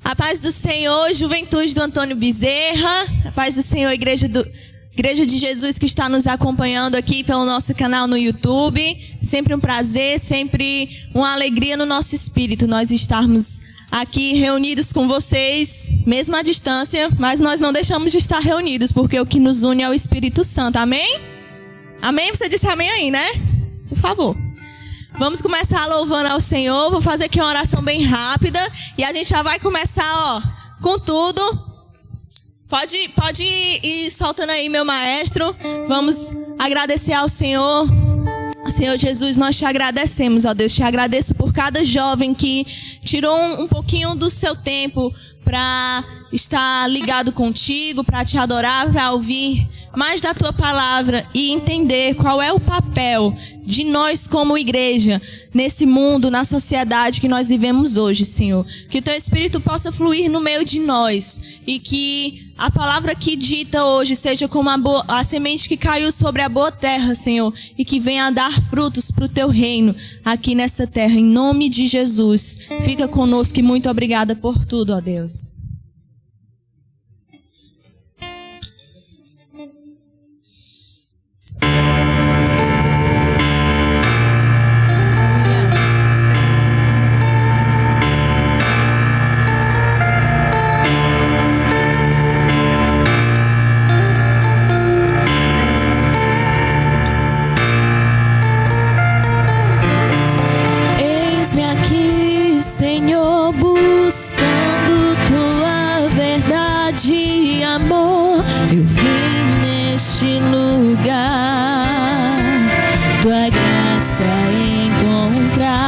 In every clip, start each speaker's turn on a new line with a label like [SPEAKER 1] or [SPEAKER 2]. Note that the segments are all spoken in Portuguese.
[SPEAKER 1] A paz do Senhor, juventude do Antônio Bezerra. A paz do Senhor, Igreja de Jesus que está nos acompanhando aqui pelo nosso canal no YouTube. Sempre um prazer, sempre uma alegria no nosso espírito nós estarmos aqui reunidos com vocês, mesmo à distância, mas nós não deixamos de estar reunidos, porque o que nos une é o Espírito Santo. Amém? Amém? Você disse amém aí, né? Por favor. Vamos começar louvando ao Senhor. Vou fazer aqui uma oração bem rápida e a gente já vai começar, com tudo. Pode ir soltando aí, meu maestro. Vamos agradecer ao Senhor. Senhor Jesus, nós te agradecemos, ó Deus. Te agradeço por cada jovem que tirou um pouquinho do seu tempo para estar ligado contigo, para te adorar, para ouvir mais da tua palavra e entender qual é o papel de nós como igreja nesse mundo, na sociedade que nós vivemos hoje, Senhor. Que o teu Espírito possa fluir no meio de nós e que a palavra que dita hoje seja como a semente que caiu sobre a boa terra, Senhor, e que venha a dar frutos para o teu reino aqui nessa terra, em nome de Jesus. Fica conosco e muito obrigada por tudo, ó Deus. Eis-me aqui, Senhor, buscando tua verdade e amor. Eu vim neste lugar, tua graça encontrar.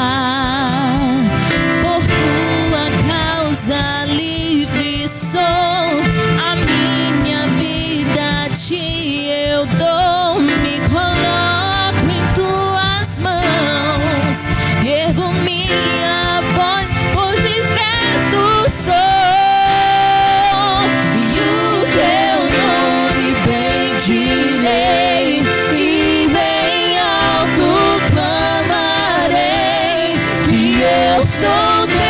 [SPEAKER 1] Por tua causa livre sou, a minha vida a ti eu dou. Me coloco em tuas mãos, ergo minha voz, por de perto sou. E o teu nome bendirei, e bem alto clamarei, que eu sou teu,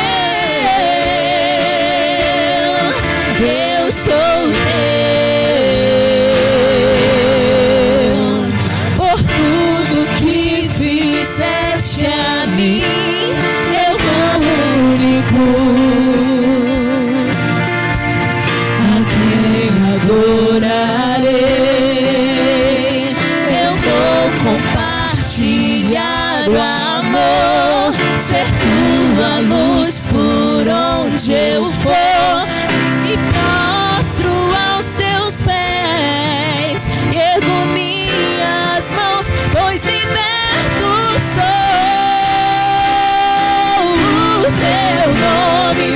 [SPEAKER 1] eu sou teu. Por tudo que fizeste a mim, eu único, a quem adorarei. Eu vou compartilhar o amor, ser tua luz por onde eu for. Me prostro aos teus pés, ergo minhas mãos, pois liberto sou. O teu nome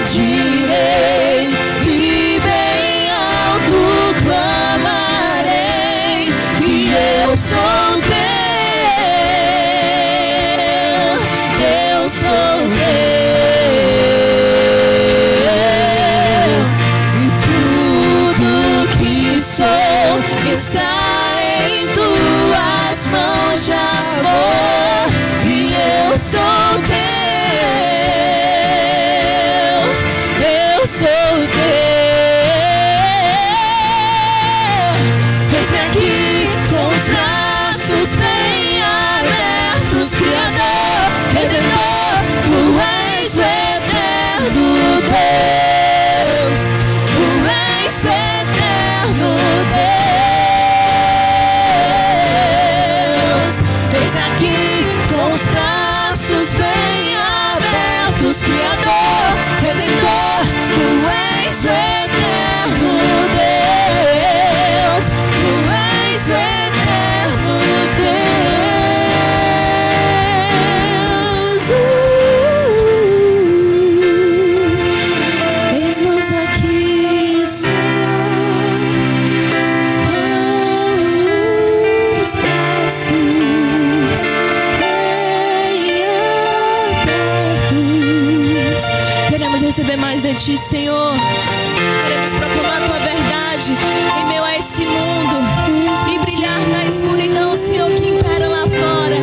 [SPEAKER 1] bendirei, e bem alto clamarei, que eu sou teu, eu sou teu. E tudo que sou está em tuas mãos de amor, e eu sou teu, eu sou teu. Eis-me aqui com os braços bem abertos, Criador, Redentor, tu és o eterno Deus, tu és o eterno Deus. Eis aqui com os braços bem abertos, Criador, Redentor, tu és o eterno Deus, tu és o eterno Deus. Eis-nos aqui, Senhor, com os braços bem abertos. Queremos receber mais de ti, Senhor. Queremos proclamar a tua verdade em meio a esse mundo e brilhar na escuridão, Senhor, que impera lá fora.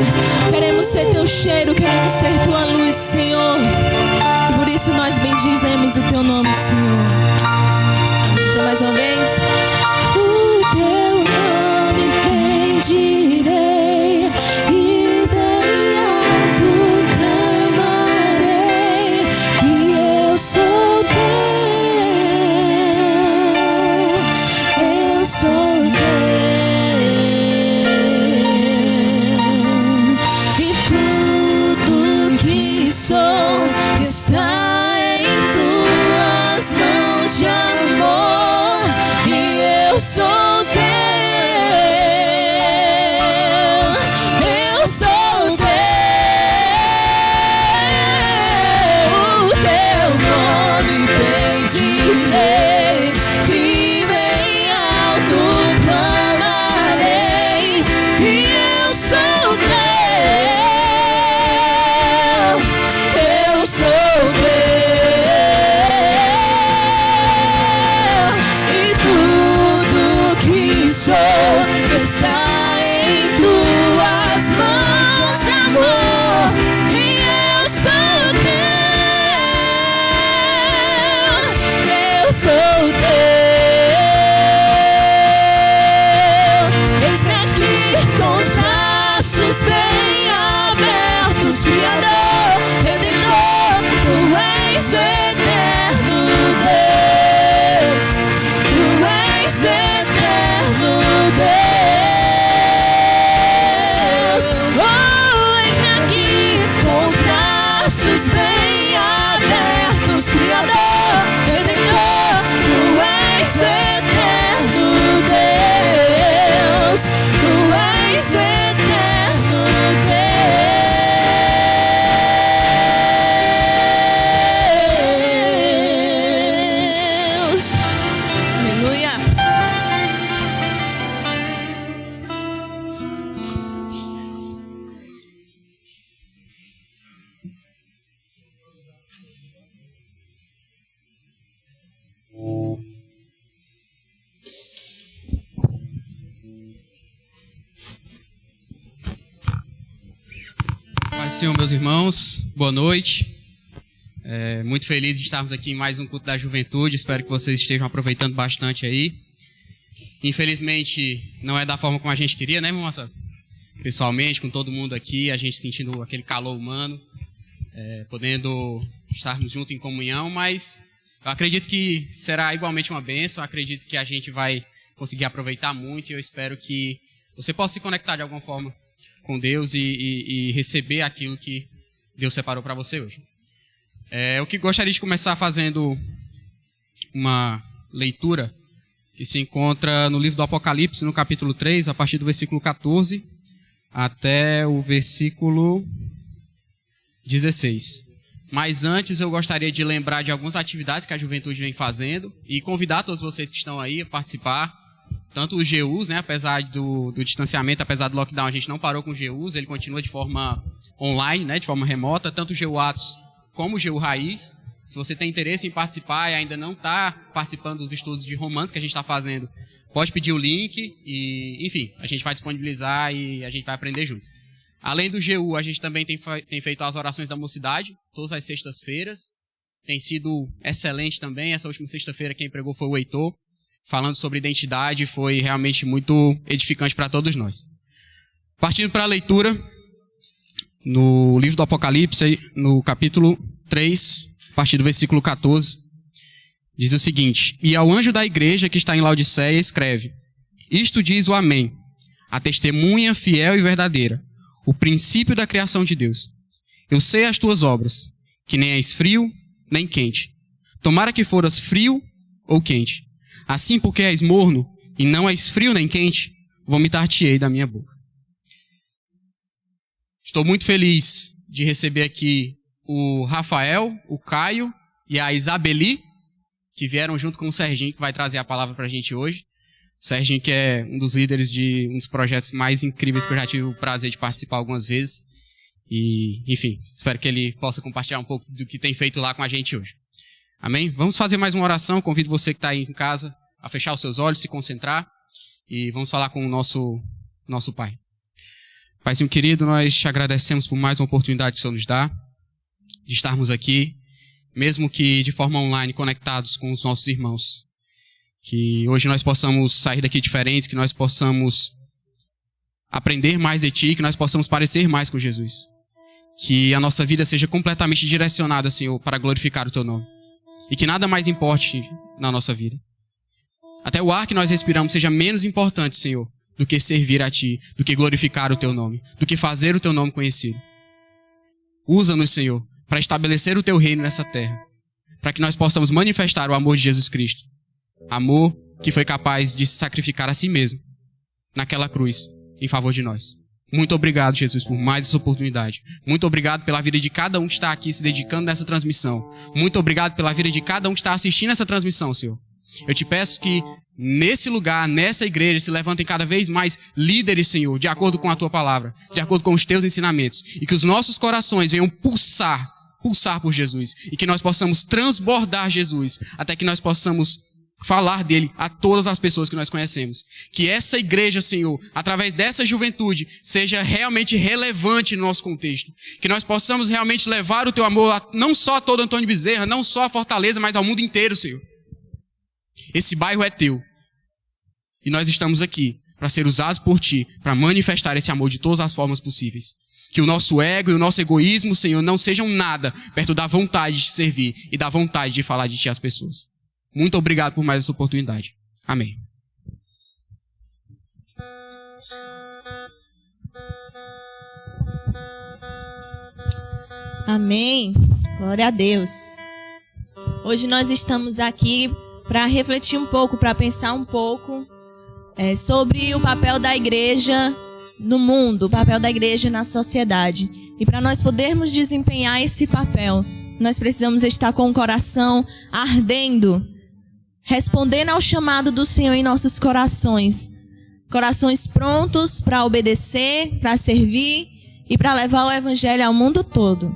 [SPEAKER 1] Queremos ser teu cheiro, queremos ser tua luz, Senhor. E por isso nós bendizemos exaltamos o teu nome, Senhor. Vamos dizer mais uma vez. O teu nome bendirei e bem alto clamarei, e eu sou teu, eu sou teu, e tudo que sou está em tuas mãos de amor, e eu sou teu, eu sou teu. O teu nome bendirei e bem alto clamarei, e eu sou teu, eu sou teu, e tudo que sou está em tuas mãos de amor, e eu sou teu, eis-me aqui com os braços bem abertos, Criador, Redentor, tu és o eterno Deus, tu és o eterno Deus. Oh, eis-me aqui com os braços bem abertos, Criador, Redentor, tu és o eterno Deus, tu és o eterno Deus. Aleluia.
[SPEAKER 2] Paz do Senhor, meus irmãos, boa noite. Muito feliz de estarmos aqui em mais um culto da juventude. Espero que vocês estejam aproveitando bastante aí. Infelizmente, não é da forma como a gente queria, né, moça? Pessoalmente, com todo mundo aqui, a gente sentindo aquele calor humano, podendo estarmos juntos em comunhão, mas eu acredito que será igualmente uma bênção. Eu acredito que a gente vai conseguir aproveitar muito, e eu espero que você possa se conectar de alguma forma com Deus e receber aquilo que Deus separou para você hoje. Eu que gostaria de começar fazendo uma leitura que se encontra no livro do Apocalipse, no capítulo 3, a partir do versículo 14 até o versículo 16. Mas antes eu gostaria de lembrar de algumas atividades que a juventude vem fazendo e convidar todos vocês que estão aí a participar. Tanto os GUs, né, apesar do distanciamento, apesar do lockdown, a gente não parou com os GUs, ele continua de forma online, né, de forma remota, tanto o GU Atos como o GU Raiz. Se você tem interesse em participar e ainda não está participando dos estudos de Romanos que a gente está fazendo, pode pedir o link e, enfim, a gente vai disponibilizar e a gente vai aprender junto. Além do GU, a gente também tem feito as orações da mocidade, todas as sextas-feiras. Tem sido excelente também. Essa última sexta-feira quem pregou foi o Heitor, falando sobre identidade, foi realmente muito edificante para todos nós. Partindo para a leitura, no livro do Apocalipse, no capítulo 3, a partir do versículo 14, diz o seguinte: E ao anjo da igreja que está em Laodiceia escreve: Isto diz o Amém, a testemunha fiel e verdadeira, o princípio da criação de Deus. Eu sei as tuas obras, que nem és frio, nem quente. Tomara que foras frio ou quente. Assim, porque és morno, e não és frio nem quente, vomitar-te-ei da minha boca. Estou muito feliz de receber aqui o Rafael, o Caio e a Isabeli, que vieram junto com o Serginho, que vai trazer a palavra para a gente hoje. O Serginho, que é um dos líderes de um dos projetos mais incríveis que eu já tive o prazer de participar algumas vezes. E, enfim, espero que ele possa compartilhar um pouco do que tem feito lá com a gente hoje. Amém? Vamos fazer mais uma oração. Convido você que está aí em casa a fechar os seus olhos, se concentrar. E vamos falar com o nosso Pai. Paizinho querido, nós te agradecemos por mais uma oportunidade que o Senhor nos dá de estarmos aqui mesmo que de forma online, conectados com os nossos irmãos. Que hoje nós possamos sair daqui diferentes, que nós possamos aprender mais de Ti, que nós possamos parecer mais com Jesus. Que a nossa vida seja completamente direcionada, Senhor, para glorificar o Teu nome. E que nada mais importe na nossa vida. Até o ar que nós respiramos seja menos importante, Senhor, do que servir a Ti, do que glorificar o Teu nome, do que fazer o Teu nome conhecido. Usa-nos, Senhor, para estabelecer o Teu reino nessa terra, para que nós possamos manifestar o amor de Jesus Cristo. Amor que foi capaz de se sacrificar a si mesmo, naquela cruz, em favor de nós. Muito obrigado, Jesus, por mais essa oportunidade. Muito obrigado pela vida de cada um que está aqui se dedicando nessa transmissão. Muito obrigado pela vida de cada um que está assistindo essa transmissão, Senhor. Eu te peço que nesse lugar, nessa igreja, se levantem cada vez mais líderes, Senhor, de acordo com a Tua palavra, de acordo com os Teus ensinamentos. E que os nossos corações venham pulsar por Jesus. E que nós possamos transbordar Jesus, até que nós possamos falar dele a todas as pessoas que nós conhecemos. Que essa igreja, Senhor, através dessa juventude, seja realmente relevante no nosso contexto. Que nós possamos realmente levar o Teu amor não só a todo Antônio Bezerra, não só a Fortaleza, mas ao mundo inteiro, Senhor. Esse bairro é Teu. E nós estamos aqui para ser usados por Ti, para manifestar esse amor de todas as formas possíveis. Que o nosso ego e o nosso egoísmo, Senhor, não sejam nada perto da vontade de Te servir e da vontade de falar de Ti às pessoas. Muito obrigado por mais essa oportunidade. Amém.
[SPEAKER 1] Amém. Glória a Deus. Hoje nós estamos aqui para refletir um pouco, para pensar um pouco sobre o papel da igreja no mundo, o papel da igreja na sociedade. E para nós podermos desempenhar esse papel, nós precisamos estar com o coração ardendo, respondendo ao chamado do Senhor em nossos corações. Corações prontos para obedecer, para servir e para levar o evangelho ao mundo todo.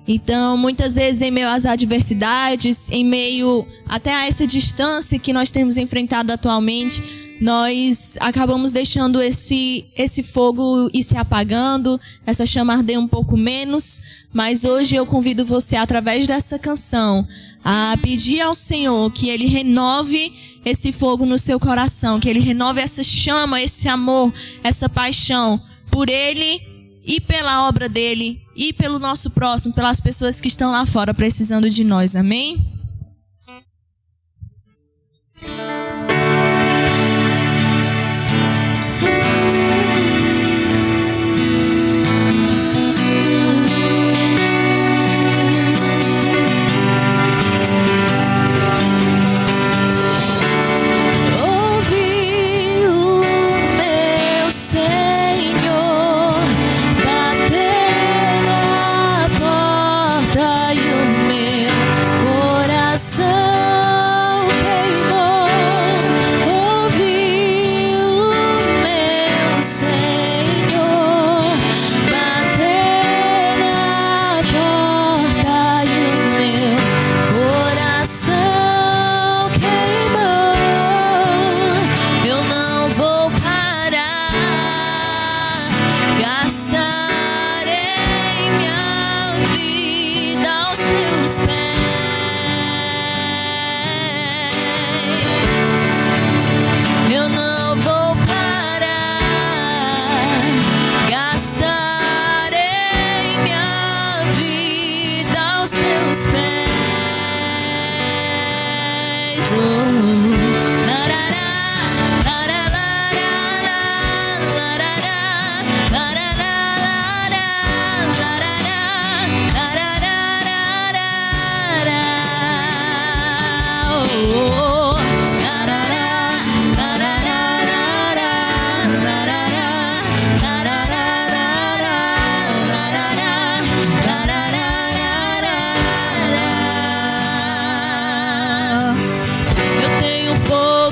[SPEAKER 1] Então, muitas vezes, em meio às adversidades, em meio até a essa distância que nós temos enfrentado atualmente, nós acabamos deixando esse fogo ir se apagando, essa chama arder um pouco menos. Mas hoje eu convido você, através dessa canção, a pedir ao Senhor que Ele renove esse fogo no seu coração, que Ele renove essa chama, esse amor, essa paixão por Ele e pela obra dEle e pelo nosso próximo, pelas pessoas que estão lá fora precisando de nós. Amém?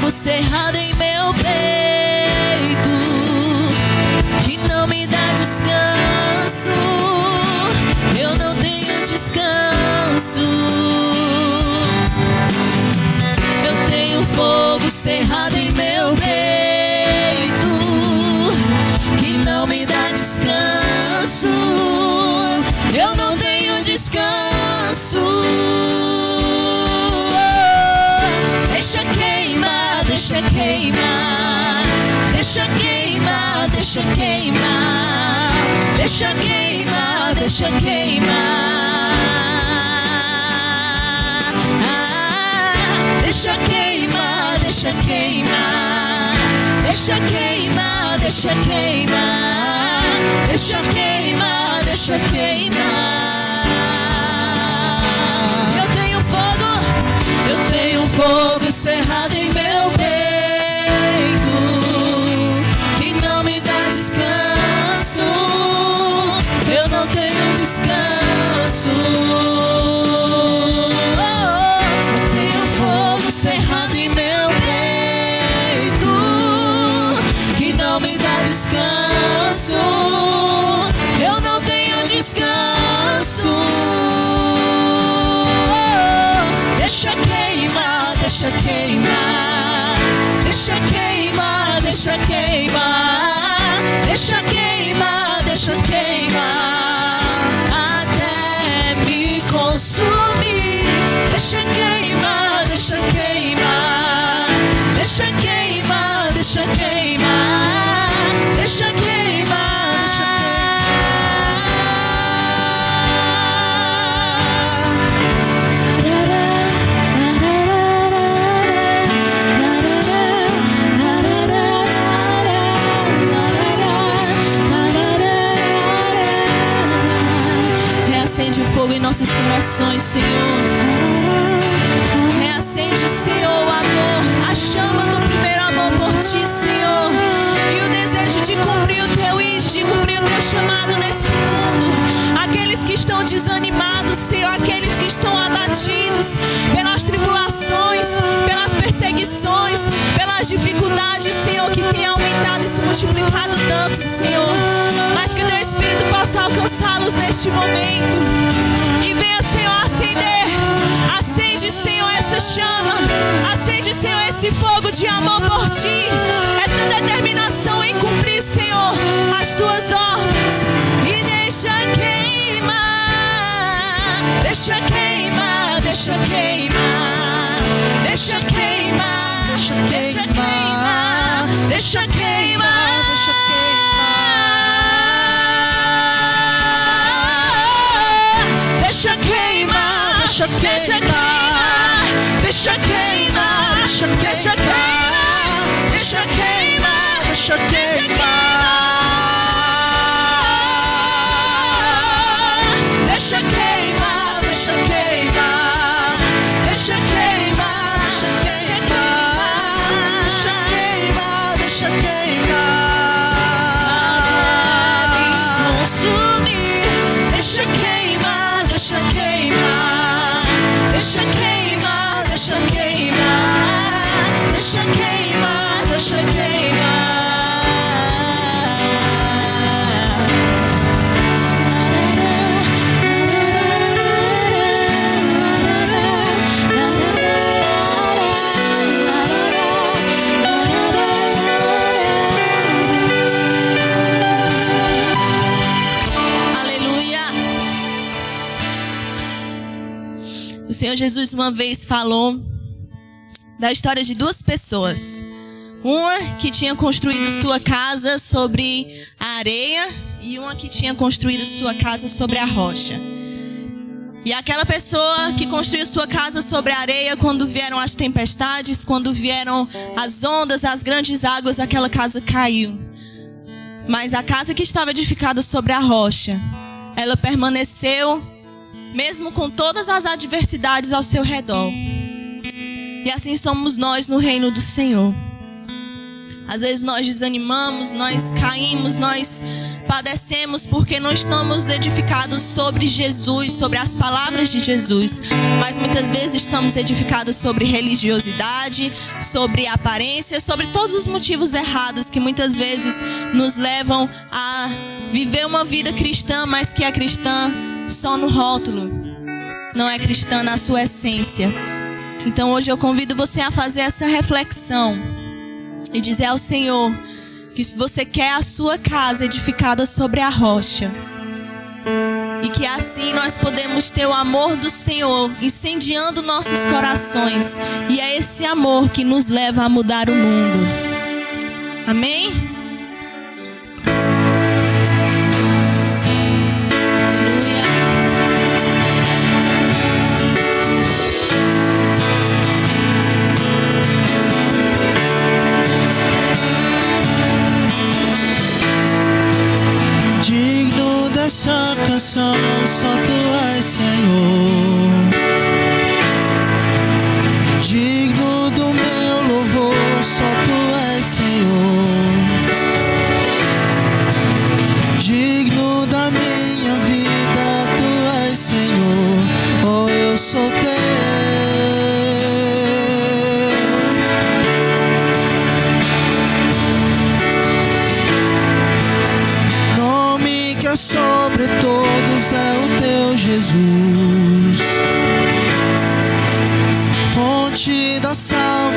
[SPEAKER 1] Cerrado em meu peito, que não me dá descanso. Eu não tenho descanso. Eu tenho fogo cerrado em meu peito, que não me dá descanso. Eu não tenho descanso. deixa queimar. Deixa queimar, deixa queimar. Deixa queimar, deixa queimar. Deixa queimar, deixa queimar. Eu tenho fogo encerrado em meu peito, que não me dá descanso. Eu não tenho descanso. Eu tenho fogo encerrado em meu peito, que não me dá descanso. Eu não tenho descanso. Deixa queimar, deixa queimar. Deixa queimar, deixa queimar. Deixa queimar, deixa queimar, até me consumir. Deixa queimar, deixa queimar. Deixa queimar, deixa queimar. Deixa queimar, deixa queimar. Reacende o fogo em nossos corações, Senhor. Reacende, Senhor, o amor, a chama do primeiro amor por Ti, Senhor. E o desejo de cumprir o Teu id, de cumprir o Teu chamado nesse mundo. Aqueles que estão desanimados, Senhor, aqueles que estão abatidos pelas tribulações, pelas perseguições, pelas dificuldades, Senhor, que tem aumentado e se multiplicado tanto, Senhor. Mas que o Teu Espírito possa alcançá-los neste momento. E venha, Senhor, acender. Acende, Senhor, essa chama. Acende, Senhor, esse fogo de amor por Ti. Essa determinação em cumprir, Senhor, as Tuas ordens. E deixa queimar. Deixa queimar, deixa queimar. Deixa queimar, deixa queimar. Deixa queimar, deixa queimar. Deixa queimar, deixa queimar. Deixa queimar, deixa queimar. Deixa queimar, deixa queimar. Deixa queimar, deixa queimar. Deixa queimar, deixa queimar. Deixa queimar, deixa queimar. Consumir. Deixa queimar, deixa queimar. Deixa queimar, deixa queimar. Deixa queimar, deixa queimar. Aleluia. O Senhor Jesus uma vez falou da história de duas pessoas. Uma que tinha construído sua casa sobre a areia e uma que tinha construído sua casa sobre a rocha. E aquela pessoa que construiu sua casa sobre a areia, quando vieram as tempestades, quando vieram as ondas, as grandes águas, aquela casa caiu. Mas a casa que estava edificada sobre a rocha, ela permaneceu, mesmo com todas as adversidades ao seu redor. E assim somos nós no reino do Senhor. Às vezes nós desanimamos, nós caímos, nós padecemos porque não estamos edificados sobre Jesus, sobre as palavras de Jesus. Mas muitas vezes estamos edificados sobre religiosidade, sobre aparência, sobre todos os motivos errados que muitas vezes nos levam a viver uma vida cristã, mas que é cristã só no rótulo, não é cristã na sua essência. Então hoje eu convido você a fazer essa reflexão e dizer ao Senhor que você quer a sua casa edificada sobre a rocha. E que assim nós podemos ter o amor do Senhor incendiando nossos corações. E é esse amor que nos leva a mudar o mundo. Amém?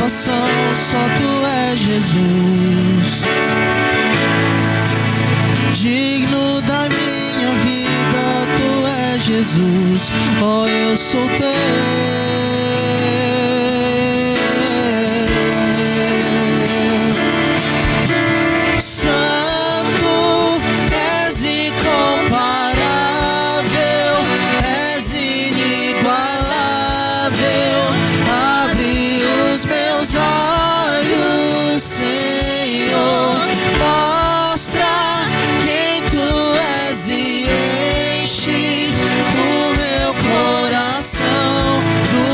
[SPEAKER 3] salvação, só tu és Jesus. Digno da minha vida, tu és Jesus. Oh, eu sou teu. Santo, és incomparável, és inigualável. Abre os meus olhos, Senhor, mostra quem tu és e enche o meu coração do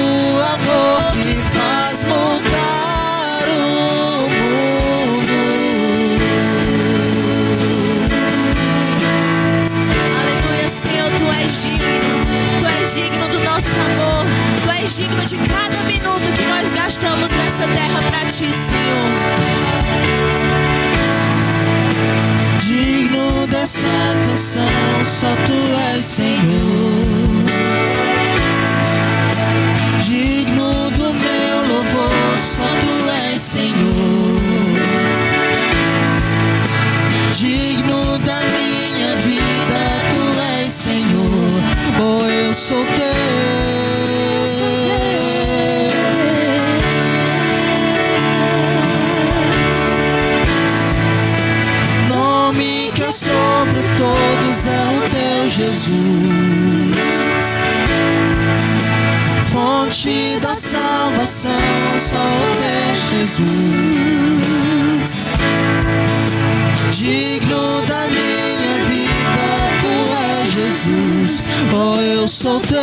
[SPEAKER 3] amor que faz mudar o mundo.
[SPEAKER 1] Aleluia, Senhor, tu és digno do nosso amor, tu és digno de cada minuto que nós gastamos nessa terra pra ti, Senhor.
[SPEAKER 3] Digno dessa canção, só tu és, Senhor. Digno do meu louvor, só tu és, Senhor. Digno da minha vida, tu és, Senhor. Oh, eu sou teu. Nome que é sobre todos é o teu Jesus. Fonte da salvação, só o teu Jesus. Digno da minha vida, tu és Jesus. Oh, eu sou teu.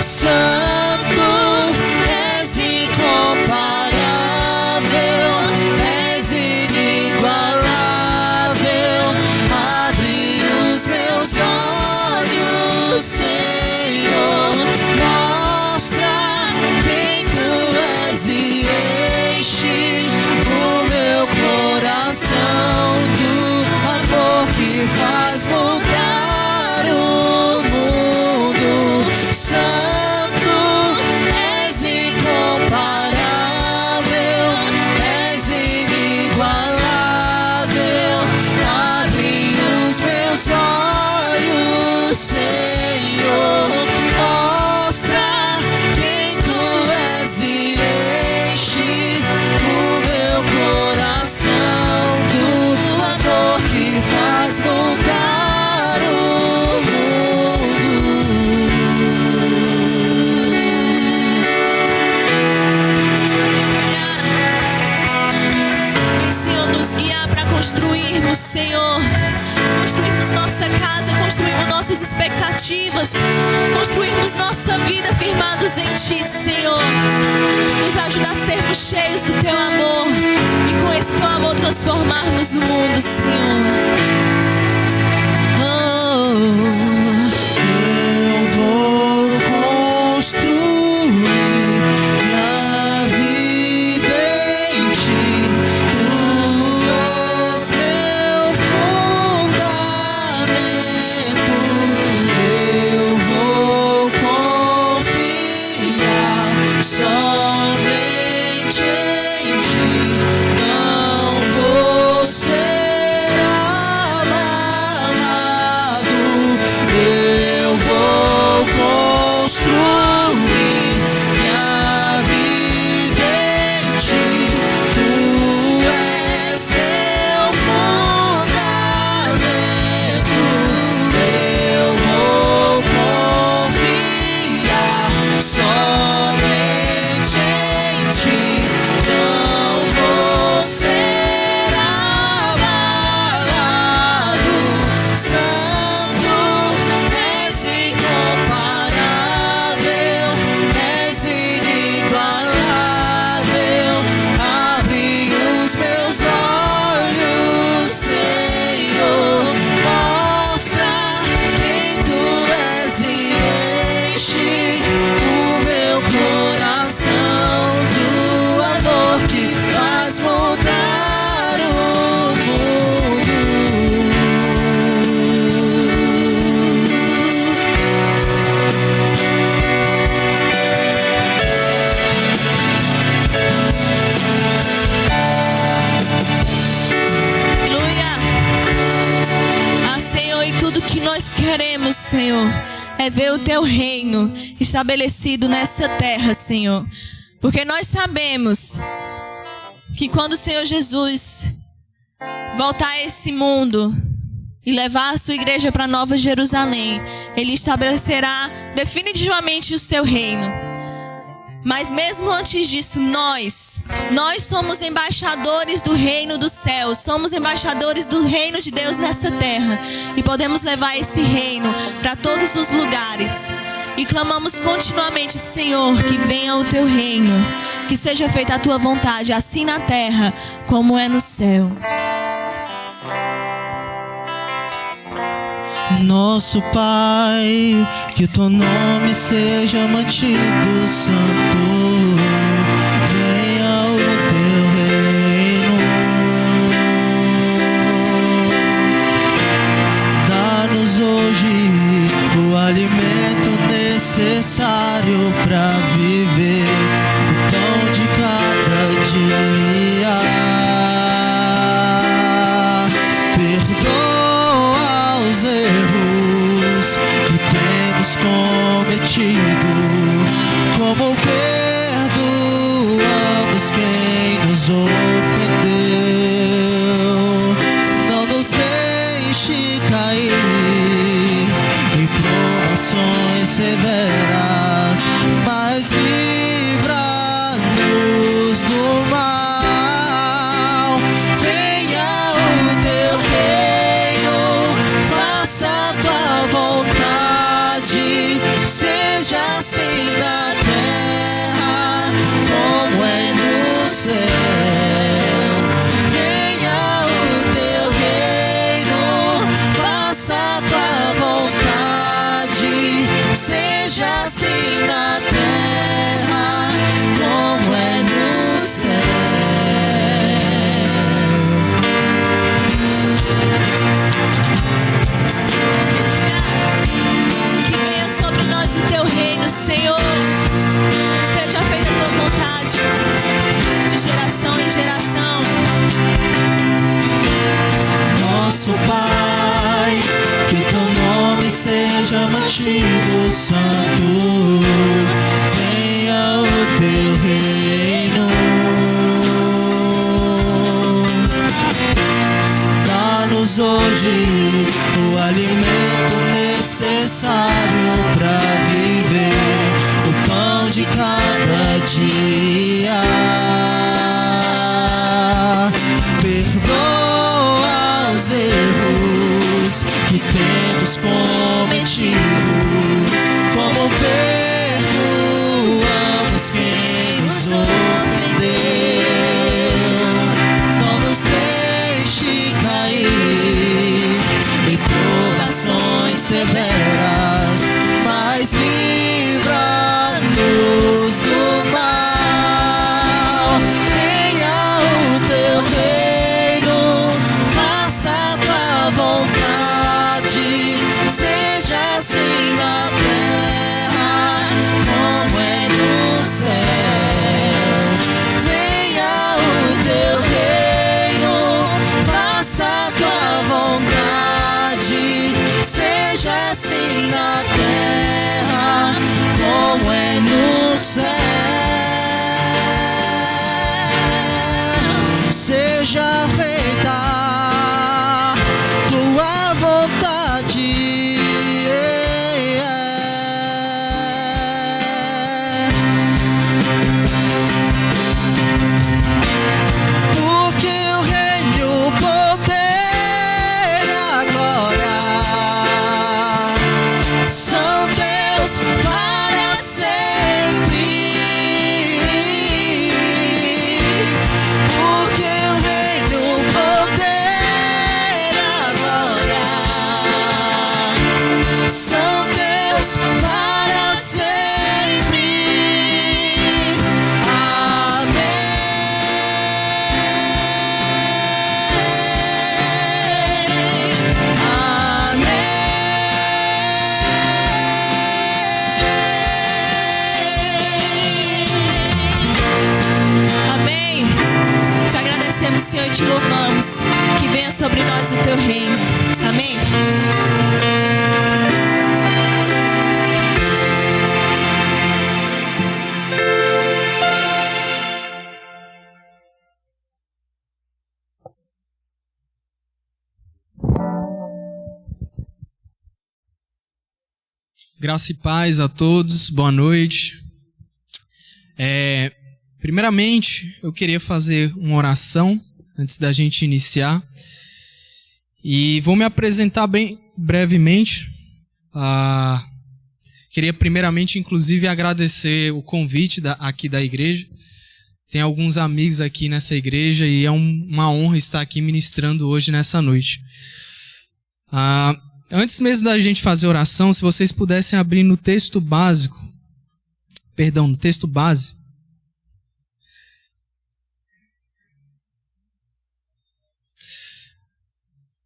[SPEAKER 3] Santo, és incomparável, és inigualável. Abre os meus olhos, Senhor, mostra quem tu és e enche o meu coração do amor que faz mudar o mundo. Santo, és incomparável, és inigualável. Abre os meus olhos, Senhor, mostra quem tu és e enche o meu coração do amor que faz mudar o mundo.
[SPEAKER 1] Vem, Senhor, nos guiar para construirmos, Senhor. Construirmos nossa casa, construirmos nossas expectativas, construirmos nossa vida firmados em Ti, Senhor. Nos ajuda a sermos cheios do Teu amor e com esse Teu amor transformarmos o mundo, Senhor.
[SPEAKER 3] Eu vou construir minha vida em ti. Tu és meu fundamento. Eu vou confiar somente em ti. Não vou ser abalado.
[SPEAKER 1] Senhor, é ver o teu reino estabelecido nessa terra, Senhor. Porque nós sabemos que quando o Senhor Jesus voltar a esse mundo e levar a sua igreja para Nova Jerusalém, Ele estabelecerá definitivamente o seu reino. Mas mesmo antes disso, nós somos embaixadores do reino dos céus, somos embaixadores do reino de Deus nessa terra, e podemos levar esse reino para todos os lugares. E clamamos continuamente: Senhor, que venha o teu reino, que seja feita a tua vontade, assim na terra como é no céu.
[SPEAKER 3] Nosso Pai, que teu nome seja mantido santo. Venha o teu reino. Dá-nos hoje o alimento necessário para viver, o pão de cada dia. Perdoa os erros que temos cometido, como perdoamos quem nos ofendeu. Não nos deixe cair em provações severas, mas livra-nos do mal. Venha o teu reino, faça a tua vontade, seja assim na terra como é no céu. Venha o teu reino, faça a tua vontade, seja assim na terra como é no céu.
[SPEAKER 1] Que venha sobre nós o teu reino, Senhor. Seja feita a tua vontade, de geração em geração.
[SPEAKER 3] Nosso Pai, que teu nome seja mantido santo. Venha o teu reino. Dá-nos hoje o alimento necessário para viver, o pão de cada dia. Perdoa os erros que temos cometido, como perdoamos quem nos ofendeu. Não nos deixe cair em provações severas, mas livra-nos do mal. Venha o teu reino, faça a tua vontade, seja assim na terra como é no céu. Venha o teu reino, faça a tua vontade, seja assim na terra como é no céu. Seja feita tua vontade. Porque o reino, o poder e a glória são teus para sempre. Porque o reino, o poder e a glória são teus para sempre.
[SPEAKER 1] Amém. Te agradecemos, Senhor, e te louvamos. Que venha sobre nós o teu reino. Amém.
[SPEAKER 4] Graça e paz a todos, boa noite. Primeiramente, eu queria fazer uma oração antes da gente iniciar. E vou me apresentar bem brevemente. Queria primeiramente, inclusive, agradecer o convite aqui da igreja. Tem alguns amigos aqui nessa igreja e é uma honra estar aqui ministrando hoje nessa noite. Antes mesmo da gente fazer oração, se vocês pudessem abrir no texto básico, no texto base.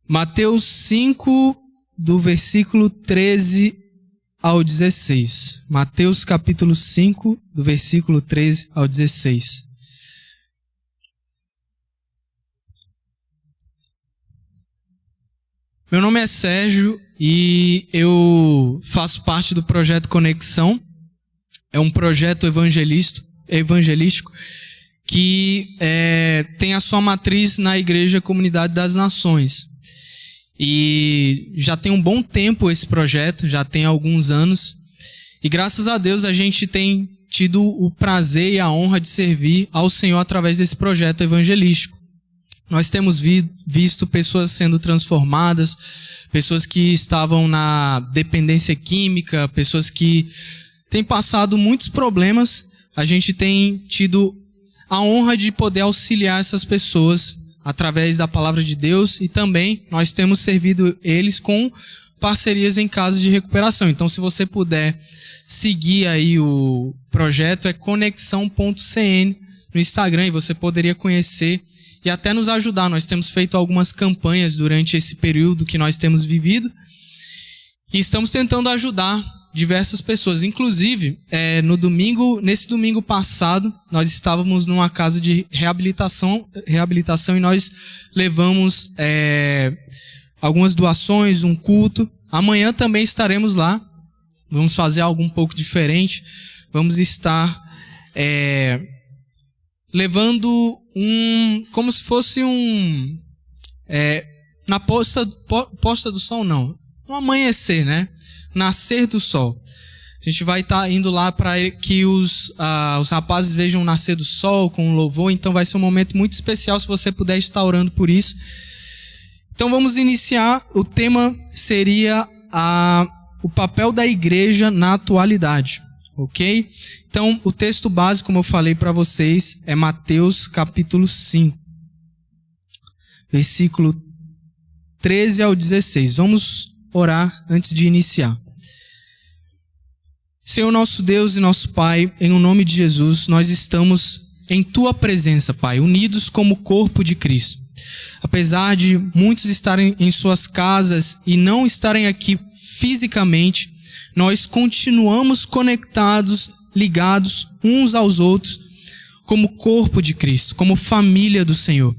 [SPEAKER 4] Mateus 5, do versículo 13 ao 16. Mateus capítulo 5, do versículo 13 ao 16. Meu nome é Sérgio e eu faço parte do projeto Conexão. É um projeto evangelístico que tem a sua matriz na Igreja Comunidade das Nações. E já tem um bom tempo esse projeto, já tem alguns anos. E graças a Deus a gente tem tido o prazer e a honra de servir ao Senhor através desse projeto evangelístico. Nós temos visto pessoas sendo transformadas, pessoas que estavam na dependência química, pessoas que têm passado muitos problemas. A gente tem tido a honra de poder auxiliar essas pessoas através da palavra de Deus e também nós temos servido eles com parcerias em casos de recuperação. Então, se você puder seguir aí o projeto, é conexão.cn no Instagram e você poderia conhecer e até nos ajudar. Nós temos feito algumas campanhas durante esse período que nós temos vivido e estamos tentando ajudar diversas pessoas. Inclusive, nesse domingo passado, nós estávamos numa casa de reabilitação e nós levamos algumas doações, um culto. Amanhã também estaremos lá. Vamos fazer algo um pouco diferente. Vamos estar levando como se fosse na posta do sol, não. No amanhecer, né? Nascer do sol. A gente vai estar indo lá para que os rapazes vejam o nascer do sol com louvor. Então vai ser um momento muito especial se você puder estar orando por isso. Então vamos iniciar. O tema seria o papel da igreja na atualidade. Ok? Então, o texto básico, como eu falei para vocês, é Mateus capítulo 5, versículo 13 ao 16. Vamos orar antes de iniciar. Senhor nosso Deus e nosso Pai, em o nome de Jesus, nós estamos em Tua presença, Pai, unidos como corpo de Cristo. Apesar de muitos estarem em suas casas e não estarem aqui fisicamente, nós continuamos conectados, ligados uns aos outros, como corpo de Cristo, como família do Senhor.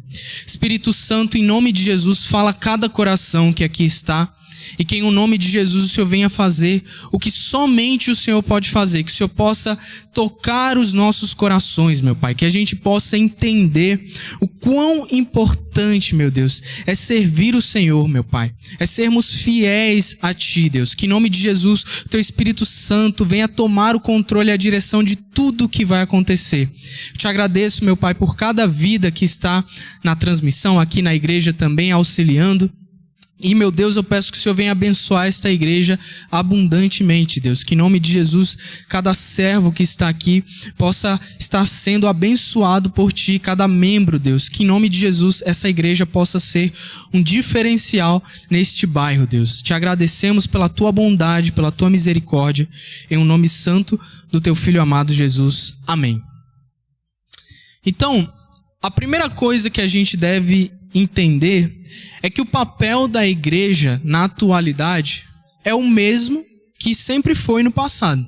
[SPEAKER 4] Espírito Santo, em nome de Jesus, fala a cada coração que aqui está, e que em o nome de Jesus o Senhor venha fazer o que somente o Senhor pode fazer, que o Senhor possa tocar os nossos corações, meu Pai, que a gente possa entender o quão importante, meu Deus, é servir o Senhor, meu Pai, é sermos fiéis a Ti, Deus, que em nome de Jesus o Teu Espírito Santo venha tomar o controle e a direção de tudo o que vai acontecer. Eu te agradeço, meu Pai, por cada vida que está na transmissão, aqui na igreja também, auxiliando. E, meu Deus, eu peço que o Senhor venha abençoar esta igreja abundantemente, Deus. Que em nome de Jesus, cada servo que está aqui possa estar sendo abençoado por Ti, cada membro, Deus. Que em nome de Jesus, essa igreja possa ser um diferencial neste bairro, Deus. Te agradecemos pela Tua bondade, pela Tua misericórdia. Em um nome santo do Teu Filho amado Jesus. Amém. Então, a primeira coisa que a gente deve entender é que o papel da igreja na atualidade é o mesmo que sempre foi no passado.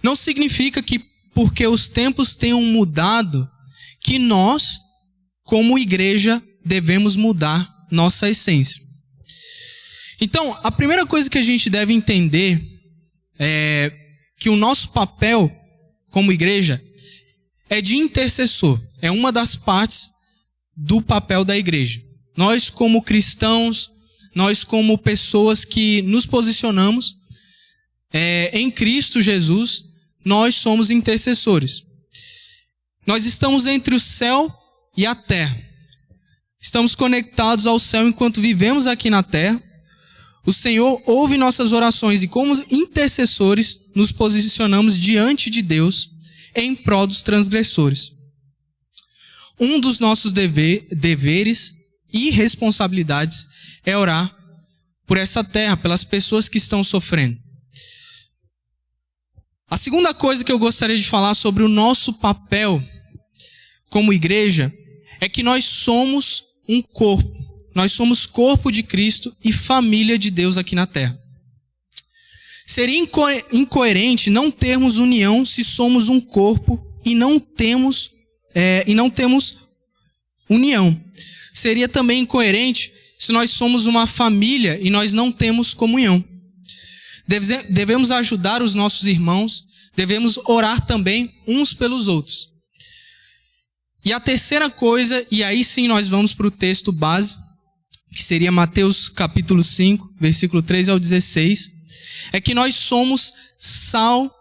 [SPEAKER 4] Não significa que porque os tempos tenham mudado que nós, como igreja, devemos mudar nossa essência. Então, a primeira coisa que a gente deve entender é que o nosso papel como igreja é de intercessor. É uma das partes do papel da igreja. Nós, como cristãos, nós, como pessoas que nos posicionamos em Cristo Jesus, nós somos intercessores. Nós estamos entre o céu e a terra. Estamos conectados ao céu enquanto vivemos aqui na terra. O Senhor ouve nossas orações e, como intercessores, nos posicionamos diante de Deus em prol dos transgressores. Um dos nossos deveres e responsabilidades é orar por essa terra, pelas pessoas que estão sofrendo. A segunda coisa que eu gostaria de falar sobre o nosso papel como igreja é que nós somos um corpo. Nós somos corpo de Cristo e família de Deus aqui na terra. Seria incoerente não termos união se somos um corpo e não temos união. Seria também incoerente se nós somos uma família e nós não temos comunhão. Devemos ajudar os nossos irmãos, devemos orar também uns pelos outros. E a terceira coisa, e aí sim nós vamos para o texto base, que seria Mateus capítulo 5, versículo 13 ao 16, é que nós somos sal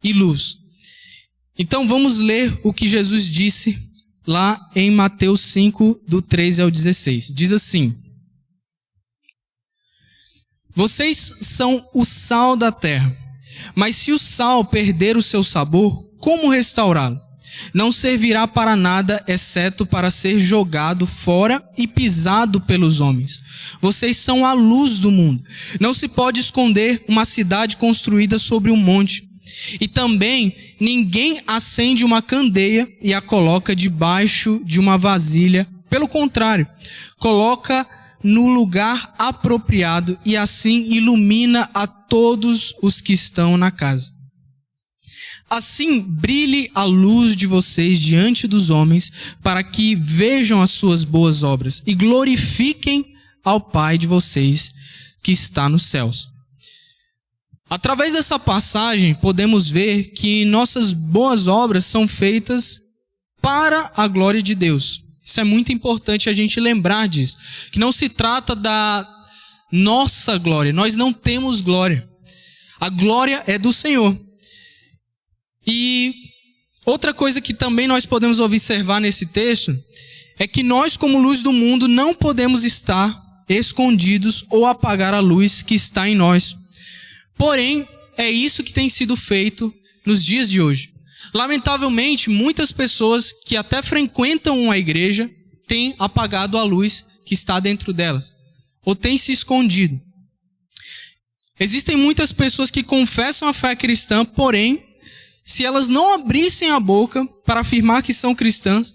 [SPEAKER 4] e luz. Então vamos ler o que Jesus disse lá em Mateus 5, do 13 ao 16. Diz assim: vocês são o sal da terra, mas se o sal perder o seu sabor, como restaurá-lo? Não servirá para nada, exceto para ser jogado fora e pisado pelos homens. Vocês são a luz do mundo. Não se pode esconder uma cidade construída sobre um monte. E também ninguém acende uma candeia e a coloca debaixo de uma vasilha. Pelo contrário, coloca no lugar apropriado e assim ilumina a todos os que estão na casa. Assim brilhe a luz de vocês diante dos homens, para que vejam as suas boas obras e glorifiquem ao Pai de vocês que está nos céus. Através dessa passagem, podemos ver que nossas boas obras são feitas para a glória de Deus. Isso é muito importante a gente lembrar disso, que não se trata da nossa glória, nós não temos glória. A glória é do Senhor. E outra coisa que também nós podemos observar nesse texto é que nós, como luz do mundo, não podemos estar escondidos ou apagar a luz que está em nós. Porém, é isso que tem sido feito nos dias de hoje. Lamentavelmente, muitas pessoas que até frequentam uma igreja têm apagado a luz que está dentro delas, ou têm se escondido. Existem muitas pessoas que confessam a fé cristã, porém, se elas não abrissem a boca para afirmar que são cristãs,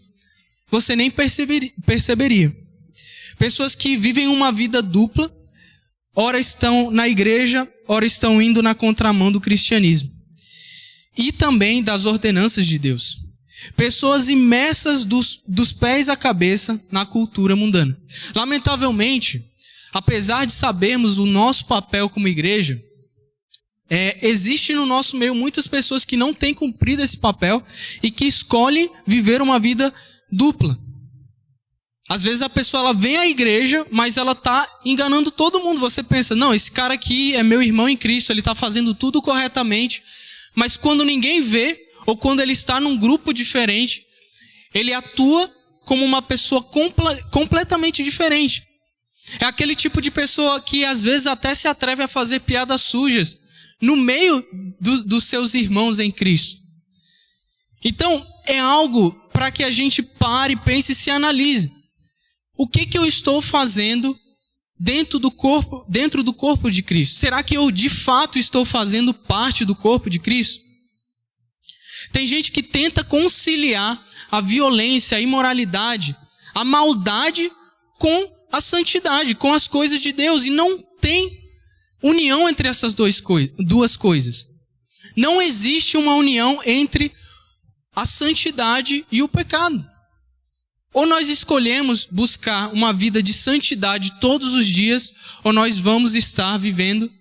[SPEAKER 4] você nem perceberia. Pessoas que vivem uma vida dupla, ora estão na igreja, ora estão indo na contramão do cristianismo. E também das ordenanças de Deus. Pessoas imersas dos pés à cabeça na cultura mundana. Lamentavelmente, apesar de sabermos o nosso papel como igreja, existe no nosso meio muitas pessoas que não têm cumprido esse papel e que escolhem viver uma vida dupla. Às vezes a pessoa ela vem à igreja, mas ela está enganando todo mundo. Você pensa, não, esse cara aqui é meu irmão em Cristo, ele está fazendo tudo corretamente. Mas quando ninguém vê, ou quando ele está num grupo diferente, ele atua como uma pessoa completamente diferente. É aquele tipo de pessoa que às vezes até se atreve a fazer piadas sujas no meio dos seus irmãos em Cristo. Então, é algo para que a gente pare, pense e se analise. O que eu estou fazendo dentro do corpo de Cristo? Será que eu de fato estou fazendo parte do corpo de Cristo? Tem gente que tenta conciliar a violência, a imoralidade, a maldade com a santidade, com as coisas de Deus, e não tem união entre essas duas coisas. Não existe uma união entre a santidade e o pecado. Ou nós escolhemos buscar uma vida de santidade todos os dias, ou nós vamos estar vivendo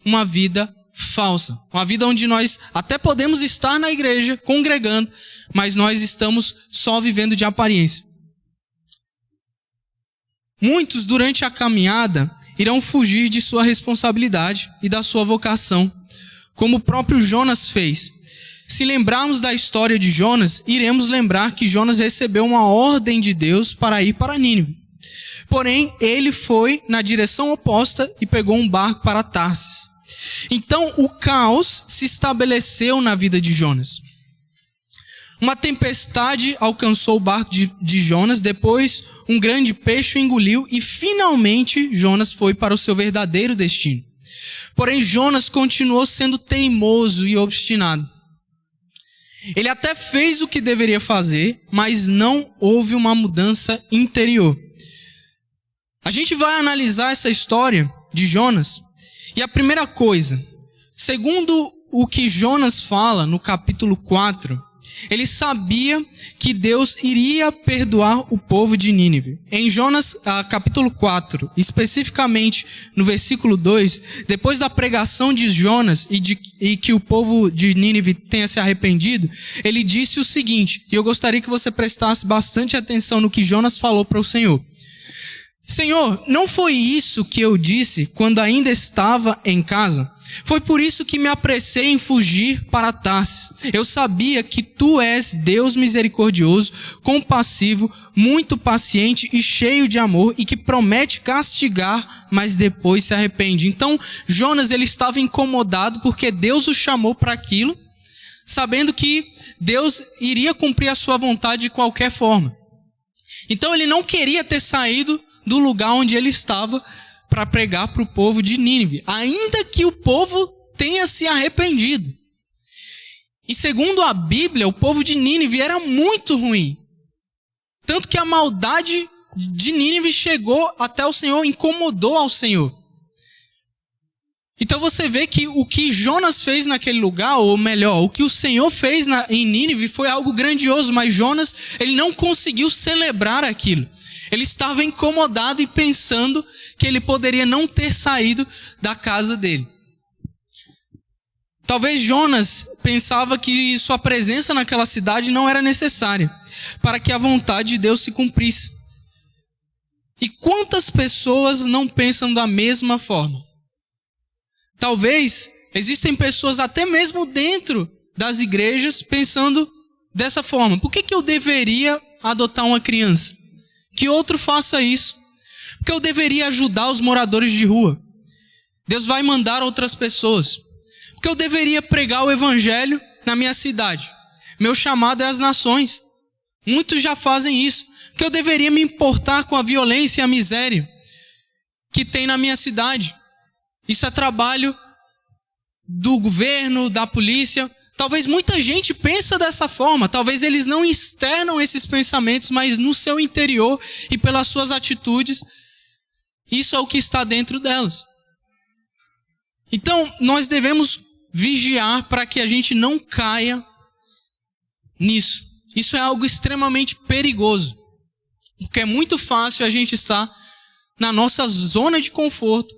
[SPEAKER 4] uma vida falsa. Uma vida onde nós até podemos estar na igreja, congregando, mas nós estamos só vivendo de aparência. Muitos, durante a caminhada, irão fugir de sua responsabilidade e da sua vocação, como o próprio Jonas fez. Se lembrarmos da história de Jonas, iremos lembrar que Jonas recebeu uma ordem de Deus para ir para Nínive. Porém, ele foi na direção oposta e pegou um barco para Tarsis. Então, o caos se estabeleceu na vida de Jonas. Uma tempestade alcançou o barco de Jonas, depois um grande peixe o engoliu e finalmente Jonas foi para o seu verdadeiro destino. Porém, Jonas continuou sendo teimoso e obstinado. Ele até fez o que deveria fazer, mas não houve uma mudança interior. A gente vai analisar essa história de Jonas, e a primeira coisa, segundo o que Jonas fala no capítulo 4, ele sabia que Deus iria perdoar o povo de Nínive. Em Jonas, capítulo 4, especificamente no versículo 2, depois da pregação de Jonas e que o povo de Nínive tenha se arrependido, ele disse o seguinte, e eu gostaria que você prestasse bastante atenção no que Jonas falou para o Senhor. Senhor, não foi isso que eu disse quando ainda estava em casa? Foi por isso que me apressei em fugir para Tarsis. Eu sabia que tu és Deus misericordioso, compassivo, muito paciente e cheio de amor e que promete castigar, mas depois se arrepende. Então, Jonas ele estava incomodado porque Deus o chamou para aquilo, sabendo que Deus iria cumprir a sua vontade de qualquer forma. Então, ele não queria ter saído do lugar onde ele estava para pregar para o povo de Nínive, ainda que o povo tenha se arrependido. E segundo a Bíblia, o povo de Nínive era muito ruim. Tanto que a maldade de Nínive chegou até o Senhor, incomodou ao Senhor. Então você vê que o que Jonas fez naquele lugar, ou melhor, o que o Senhor fez em Nínive foi algo grandioso, mas Jonas ele não conseguiu celebrar aquilo. Ele estava incomodado e pensando que ele poderia não ter saído da casa dele. Talvez Jonas pensava que sua presença naquela cidade não era necessária para que a vontade de Deus se cumprisse. E quantas pessoas não pensam da mesma forma? Talvez existem pessoas até mesmo dentro das igrejas pensando dessa forma. Por que eu deveria adotar uma criança? Que outro faça isso. Porque eu deveria ajudar os moradores de rua. Deus vai mandar outras pessoas. Porque eu deveria pregar o evangelho na minha cidade. Meu chamado é às nações. Muitos já fazem isso. Porque eu deveria me importar com a violência e a miséria que tem na minha cidade. Isso é trabalho do governo, da polícia. Talvez muita gente pensa dessa forma, talvez eles não externam esses pensamentos, mas no seu interior e pelas suas atitudes, isso é o que está dentro delas. Então, nós devemos vigiar para que a gente não caia nisso. Isso é algo extremamente perigoso, porque é muito fácil a gente estar na nossa zona de conforto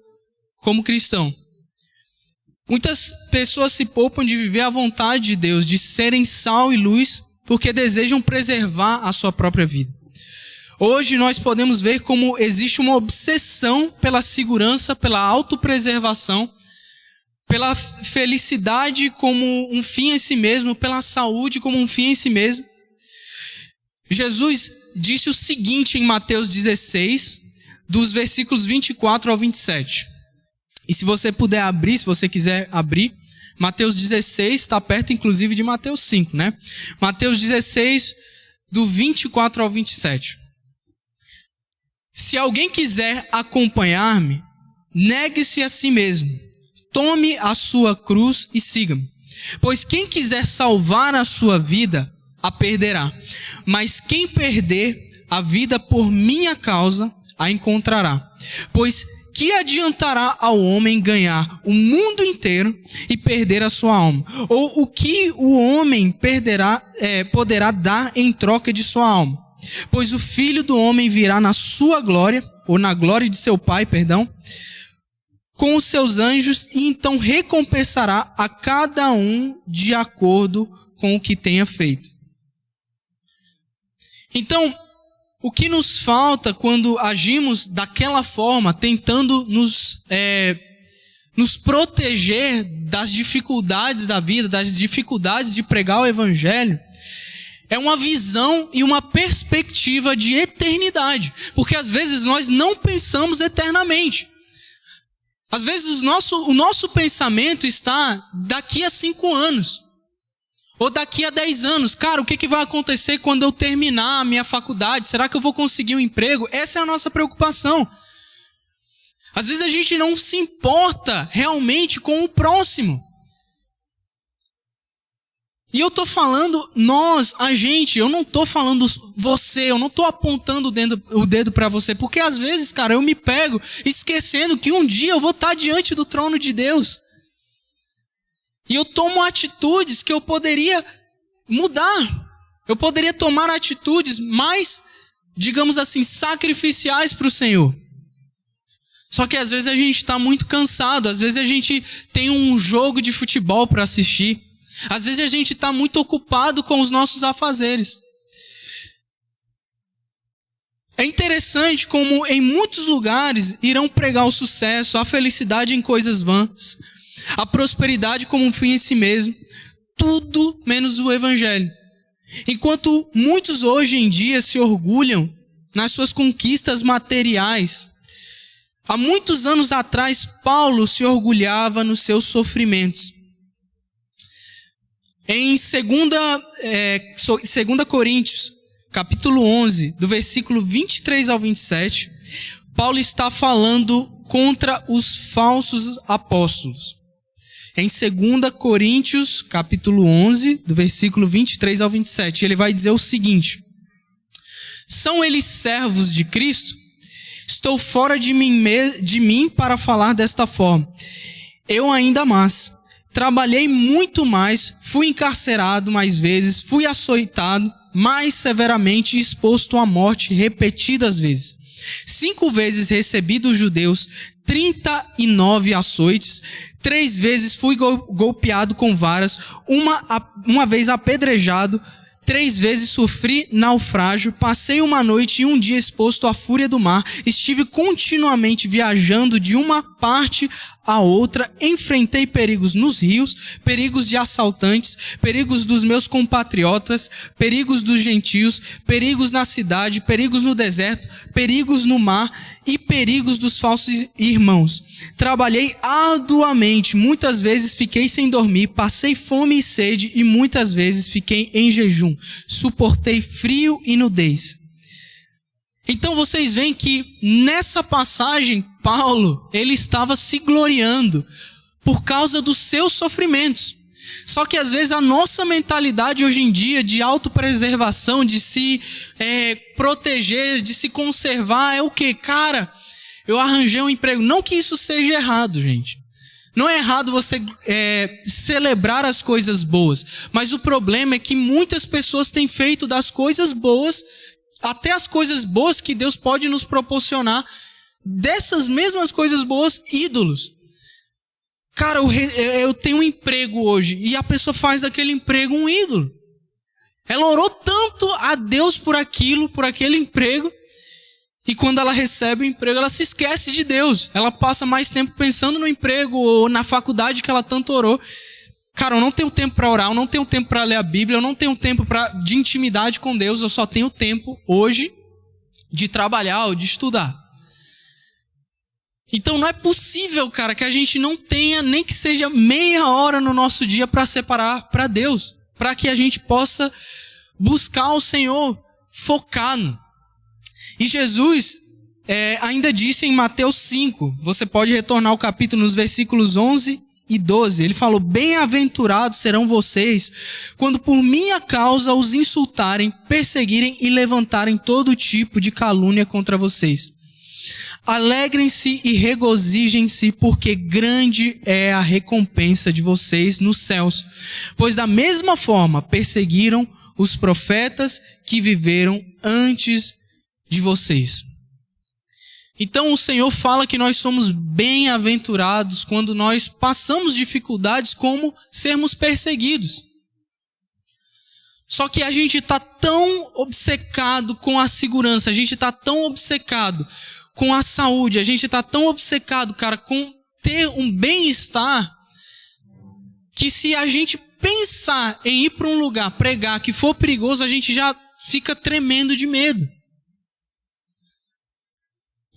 [SPEAKER 4] como cristão. Muitas pessoas se poupam de viver a vontade de Deus, de serem sal e luz, porque desejam preservar a sua própria vida. Hoje nós podemos ver como existe uma obsessão pela segurança, pela autopreservação, pela felicidade como um fim em si mesmo, pela saúde como um fim em si mesmo. Jesus disse o seguinte em Mateus 16, dos versículos 24 ao 27. E se você puder abrir, se você quiser abrir, Mateus 16 está perto inclusive de Mateus 5, né? Mateus 16, do 24 ao 27. Se alguém quiser acompanhar-me, negue-se a si mesmo, tome a sua cruz e siga-me. Pois quem quiser salvar a sua vida, a perderá. Mas quem perder a vida por minha causa, a encontrará. Pois que adiantará ao homem ganhar o mundo inteiro e perder a sua alma? Ou o que o homem poderá dar em troca de sua alma? Pois o Filho do Homem virá na sua glória, ou na glória de seu Pai, com os seus anjos, e então recompensará a cada um de acordo com o que tenha feito. Então, o que nos falta quando agimos daquela forma, tentando nos nos proteger das dificuldades da vida, das dificuldades de pregar o evangelho, é uma visão e uma perspectiva de eternidade. Porque às vezes nós não pensamos eternamente. Às vezes o nosso pensamento está daqui a 5 anos. Ou daqui a 10 anos. Cara, o que vai acontecer quando eu terminar a minha faculdade? Será que eu vou conseguir um emprego? Essa é a nossa preocupação. Às vezes a gente não se importa realmente com o próximo. E eu estou falando nós, a gente, eu não estou falando você, eu não estou apontando o dedo para você, porque às vezes, cara, eu me pego esquecendo que um dia eu vou estar diante do trono de Deus. E eu tomo atitudes que eu poderia mudar. Eu poderia tomar atitudes mais, digamos assim, sacrificiais para o Senhor. Só que às vezes a gente está muito cansado, às vezes a gente tem um jogo de futebol para assistir. Às vezes a gente está muito ocupado com os nossos afazeres. É interessante como em muitos lugares irão pregar o sucesso, a felicidade em coisas vãs, a prosperidade como um fim em si mesmo, tudo menos o evangelho. Enquanto muitos hoje em dia se orgulham nas suas conquistas materiais, há muitos anos atrás Paulo se orgulhava nos seus sofrimentos. Em 2 Coríntios, capítulo 11, do versículo 23 ao 27, Paulo está falando contra os falsos apóstolos. Em 2 Coríntios, capítulo 11, do versículo 23 ao 27, ele vai dizer o seguinte: são eles servos de Cristo? Estou fora de mim para falar desta forma. Eu ainda mais. Trabalhei muito mais, fui encarcerado mais vezes, fui açoitado mais severamente e exposto à morte repetidas vezes. 5 vezes recebi dos judeus 39 açoites, 3 vezes fui golpeado com varas, uma vez apedrejado, 3 vezes sofri naufrágio, passei uma noite e um dia exposto à fúria do mar, estive continuamente viajando de uma parte a outra, enfrentei perigos nos rios, perigos de assaltantes, perigos dos meus compatriotas, perigos dos gentios, perigos na cidade, perigos no deserto, perigos no mar e perigos dos falsos irmãos. Trabalhei arduamente, muitas vezes fiquei sem dormir, passei fome e sede e muitas vezes fiquei em jejum. Suportei frio e nudez. Então vocês veem que nessa passagem, Paulo, ele estava se gloriando por causa dos seus sofrimentos. Só que às vezes a nossa mentalidade hoje em dia de autopreservação, de se proteger, de se conservar, é o quê? Cara, eu arranjei um emprego. Não que isso seja errado, gente. Não é errado você celebrar as coisas boas. Mas o problema é que muitas pessoas têm feito das coisas boas, até as coisas boas que Deus pode nos proporcionar, dessas mesmas coisas boas, ídolos. Cara, eu tenho um emprego hoje e a pessoa faz daquele emprego um ídolo. Ela orou tanto a Deus por aquele emprego, e quando ela recebe o emprego, ela se esquece de Deus. Ela passa mais tempo pensando no emprego ou na faculdade que ela tanto orou. Cara, eu não tenho tempo para orar, eu não tenho tempo para ler a Bíblia, eu não tenho tempo de intimidade com Deus, eu só tenho tempo hoje de trabalhar ou de estudar. Então não é possível, cara, que a gente não tenha nem que seja meia hora no nosso dia para separar para Deus, para que a gente possa buscar o Senhor focado. E Jesus ainda disse em Mateus 5, você pode retornar ao capítulo nos versículos 11 e 12, ele falou: bem-aventurados serão vocês quando por minha causa os insultarem, perseguirem e levantarem todo tipo de calúnia contra vocês. Alegrem-se e regozijem-se, porque grande é a recompensa de vocês nos céus, pois da mesma forma perseguiram os profetas que viveram antes de vocês. Então o Senhor fala que nós somos bem-aventurados quando nós passamos dificuldades como sermos perseguidos. Só que a gente está tão obcecado com a segurança, a gente está tão obcecado com a saúde, a gente está tão obcecado, cara, com ter um bem-estar que, se a gente pensar em ir para um lugar pregar que for perigoso, a gente já fica tremendo de medo.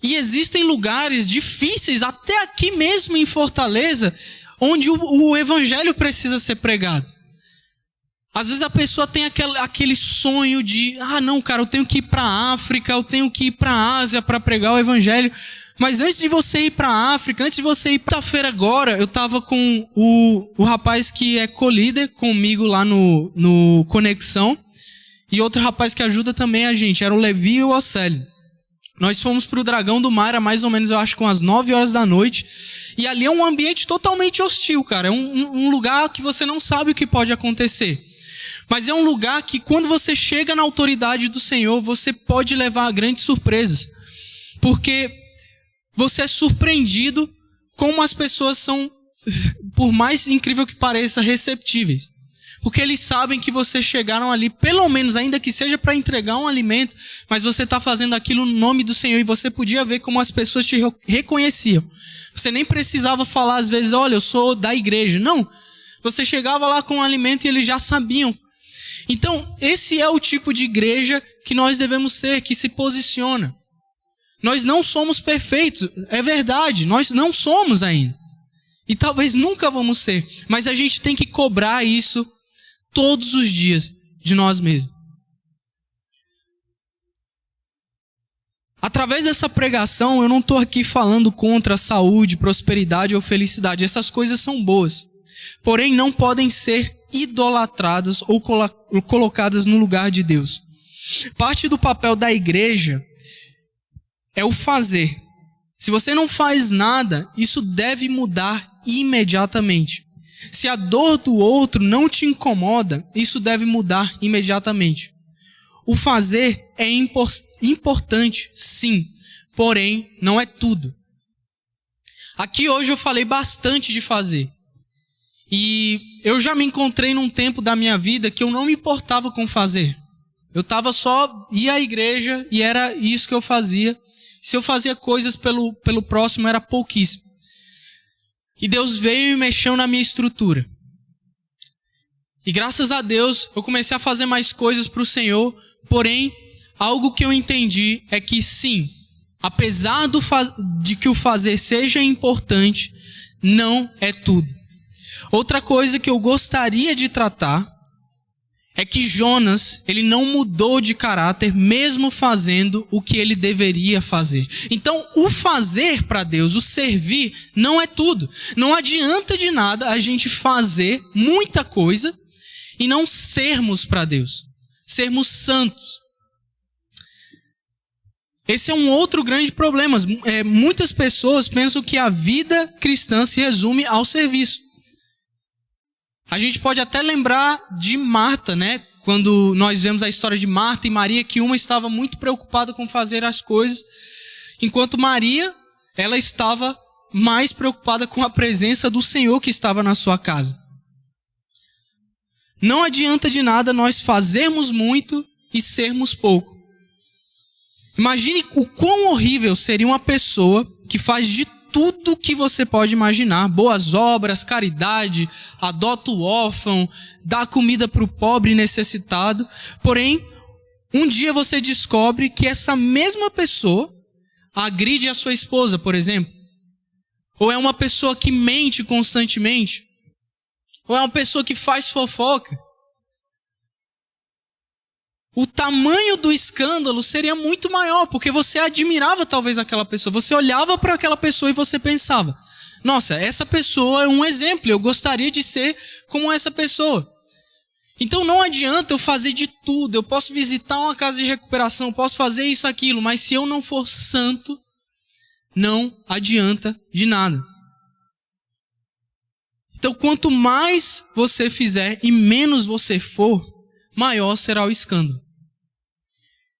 [SPEAKER 4] E existem lugares difíceis, até aqui mesmo em Fortaleza, onde o evangelho precisa ser pregado. Às vezes a pessoa tem aquele sonho de, não, cara, eu tenho que ir para a África, eu tenho que ir para a Ásia para pregar o evangelho. Mas antes de você ir para a África, antes de você ir para a feira agora, eu estava com o rapaz que é co-líder comigo lá no Conexão, e outro rapaz que ajuda também a gente, era o Levi e o Océlio. Nós fomos para o Dragão do Mar, mais ou menos, eu acho, com as 9 horas da noite. E ali é um ambiente totalmente hostil, cara. É um lugar que você não sabe o que pode acontecer. Mas é um lugar que, quando você chega na autoridade do Senhor, você pode levar a grandes surpresas. Porque você é surpreendido como as pessoas são, por mais incrível que pareça, receptíveis. Porque eles sabem que vocês chegaram ali, pelo menos, ainda que seja para entregar um alimento, mas você está fazendo aquilo no nome do Senhor, e você podia ver como as pessoas te reconheciam. Você nem precisava falar às vezes, olha, eu sou da igreja. Não, você chegava lá com um alimento e eles já sabiam. Então, esse é o tipo de igreja que nós devemos ser, que se posiciona. Nós não somos perfeitos, é verdade, nós não somos ainda. E talvez nunca vamos ser, mas a gente tem que cobrar isso todos os dias de nós mesmos. Através dessa pregação, eu não estou aqui falando contra a saúde, prosperidade ou felicidade. Essas coisas são boas. Porém, não podem ser idolatradas ou colocadas no lugar de Deus. Parte do papel da igreja é o fazer. Se você não faz nada, isso deve mudar imediatamente. Se a dor do outro não te incomoda, isso deve mudar imediatamente. O fazer é importante, sim, porém não é tudo. Aqui hoje eu falei bastante de fazer. E eu já me encontrei num tempo da minha vida que eu não me importava com fazer. Eu estava só, ia à igreja e era isso que eu fazia. Se eu fazia coisas pelo próximo, era pouquíssimo. E Deus veio e mexeu na minha estrutura. E graças a Deus, eu comecei a fazer mais coisas para o Senhor. Porém, algo que eu entendi é que sim, apesar de que o fazer seja importante, não é tudo. Outra coisa que eu gostaria de tratar é que Jonas, ele não mudou de caráter mesmo fazendo o que ele deveria fazer. Então, o fazer para Deus, o servir, não é tudo. Não adianta de nada a gente fazer muita coisa e não sermos para Deus. Sermos santos. Esse é um outro grande problema. Muitas pessoas pensam que a vida cristã se resume ao serviço. A gente pode até lembrar de Marta, né? Quando nós vemos a história de Marta e Maria, que uma estava muito preocupada com fazer as coisas, enquanto Maria, ela estava mais preocupada com a presença do Senhor que estava na sua casa. Não adianta de nada nós fazermos muito e sermos pouco. Imagine o quão horrível seria uma pessoa que faz de tudo que você pode imaginar. Boas obras, caridade, adota o órfão, dá comida para o pobre necessitado. Porém, um dia você descobre que essa mesma pessoa agride a sua esposa, por exemplo. Ou é uma pessoa que mente constantemente. Ou é uma pessoa que faz fofoca. O tamanho do escândalo seria muito maior, porque você admirava talvez aquela pessoa. Você olhava para aquela pessoa e você pensava, nossa, essa pessoa é um exemplo, eu gostaria de ser como essa pessoa. Então não adianta eu fazer de tudo, eu posso visitar uma casa de recuperação, posso fazer isso, aquilo, mas se eu não for santo, não adianta de nada. Então quanto mais você fizer e menos você for, maior será o escândalo.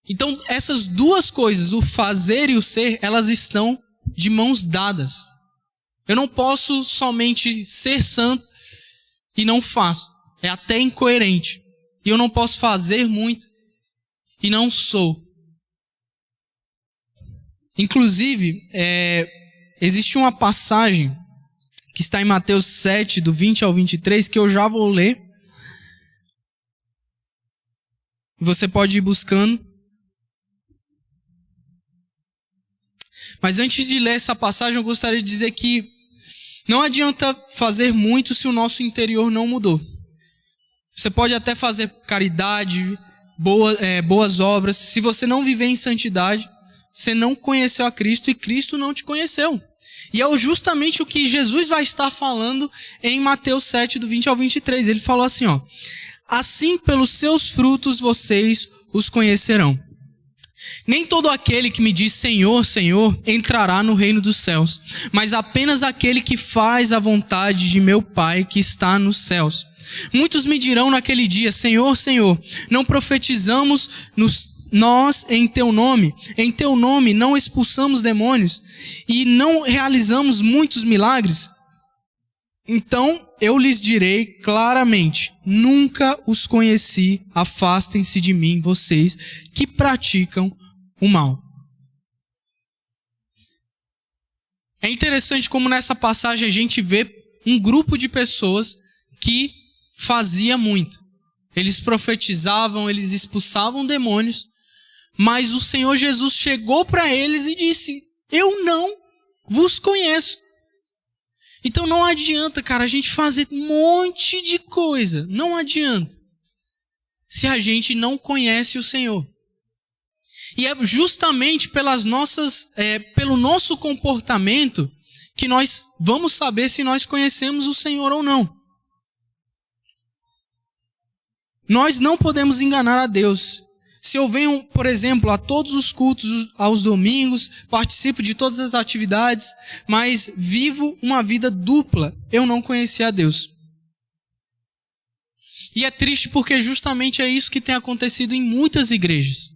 [SPEAKER 4] Então, essas duas coisas, o fazer e o ser, elas estão de mãos dadas. Eu não posso somente ser santo e não faço. É até incoerente. E eu não posso fazer muito e não sou. Inclusive, existe uma passagem que está em Mateus 7, do 20 ao 23, que eu já vou ler. Você pode ir buscando. Mas antes de ler essa passagem, eu gostaria de dizer que não adianta fazer muito se o nosso interior não mudou. Você pode até fazer caridade, boas obras. Se você não viver em santidade, você não conheceu a Cristo e Cristo não te conheceu. E é justamente o que Jesus vai estar falando em Mateus 7, do 20 ao 23. Ele falou assim, ó: assim pelos seus frutos vocês os conhecerão. Nem todo aquele que me diz Senhor, Senhor, entrará no reino dos céus, mas apenas aquele que faz a vontade de meu Pai que está nos céus. Muitos me dirão naquele dia, Senhor, Senhor, não profetizamos nós em teu nome não expulsamos demônios e não realizamos muitos milagres? Então eu lhes direi claramente, nunca os conheci, afastem-se de mim, vocês que praticam o mal. É interessante como nessa passagem a gente vê um grupo de pessoas que fazia muito. Eles profetizavam, eles expulsavam demônios, mas o Senhor Jesus chegou para eles e disse, eu não vos conheço. Então não adianta, cara, a gente fazer um monte de coisa. Não adianta. Se a gente não conhece o Senhor. E é justamente pelo nosso comportamento que nós vamos saber se nós conhecemos o Senhor ou não. Nós não podemos enganar a Deus. Se eu venho, por exemplo, a todos os cultos aos domingos, participo de todas as atividades, mas vivo uma vida dupla, eu não conheci a Deus. E é triste porque justamente é isso que tem acontecido em muitas igrejas.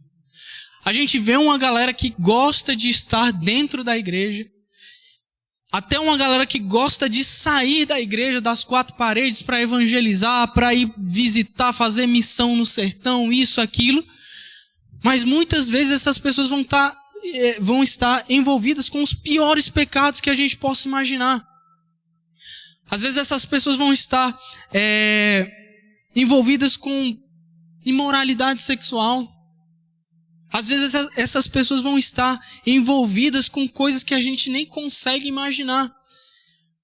[SPEAKER 4] A gente vê uma galera que gosta de estar dentro da igreja, até uma galera que gosta de sair da igreja, das quatro paredes, para evangelizar, para ir visitar, fazer missão no sertão, isso, aquilo. Mas muitas vezes essas pessoas vão estar envolvidas com os piores pecados que a gente possa imaginar. Às vezes essas pessoas vão estar envolvidas com imoralidade sexual. Às vezes essas pessoas vão estar envolvidas com coisas que a gente nem consegue imaginar.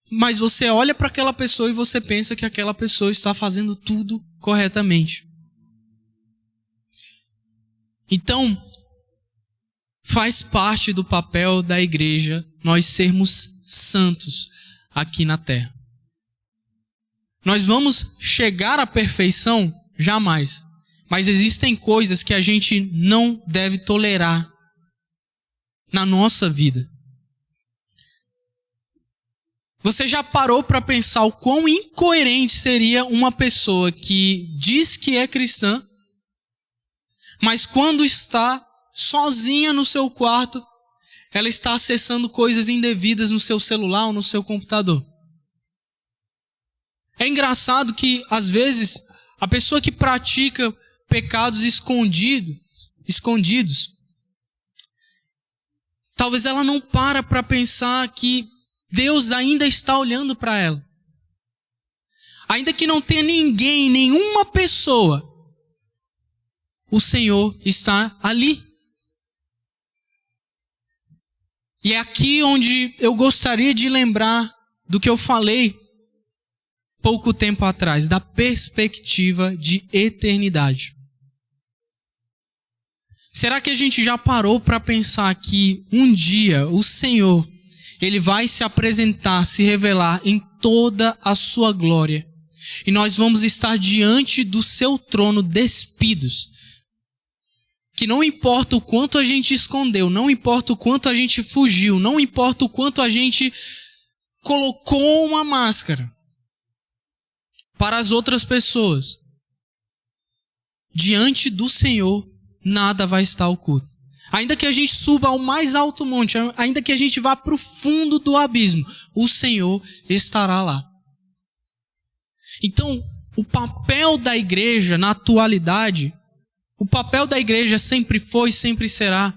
[SPEAKER 4] Mas você olha para aquela pessoa e você pensa que aquela pessoa está fazendo tudo corretamente. Então, faz parte do papel da igreja nós sermos santos aqui na terra. Nós vamos chegar à perfeição? Jamais. Mas existem coisas que a gente não deve tolerar na nossa vida. Você já parou para pensar o quão incoerente seria uma pessoa que diz que é cristã, mas quando está sozinha no seu quarto, ela está acessando coisas indevidas no seu celular ou no seu computador? É engraçado que, às vezes, a pessoa que pratica pecados escondidos, talvez ela não para pensar que Deus ainda está olhando para ela. Ainda que não tenha ninguém, nenhuma pessoa, o Senhor está ali. E é aqui onde eu gostaria de lembrar do que eu falei pouco tempo atrás, da perspectiva de eternidade. Será que a gente já parou para pensar que um dia o Senhor, Ele vai se apresentar, se revelar em toda a sua glória, e nós vamos estar diante do seu trono despidos? Que não importa o quanto a gente escondeu, não importa o quanto a gente fugiu, não importa o quanto a gente colocou uma máscara para as outras pessoas, diante do Senhor, nada vai estar oculto. Ainda que a gente suba ao mais alto monte, ainda que a gente vá para o fundo do abismo, o Senhor estará lá. Então, o papel da igreja na atualidade, o papel da igreja sempre foi, sempre será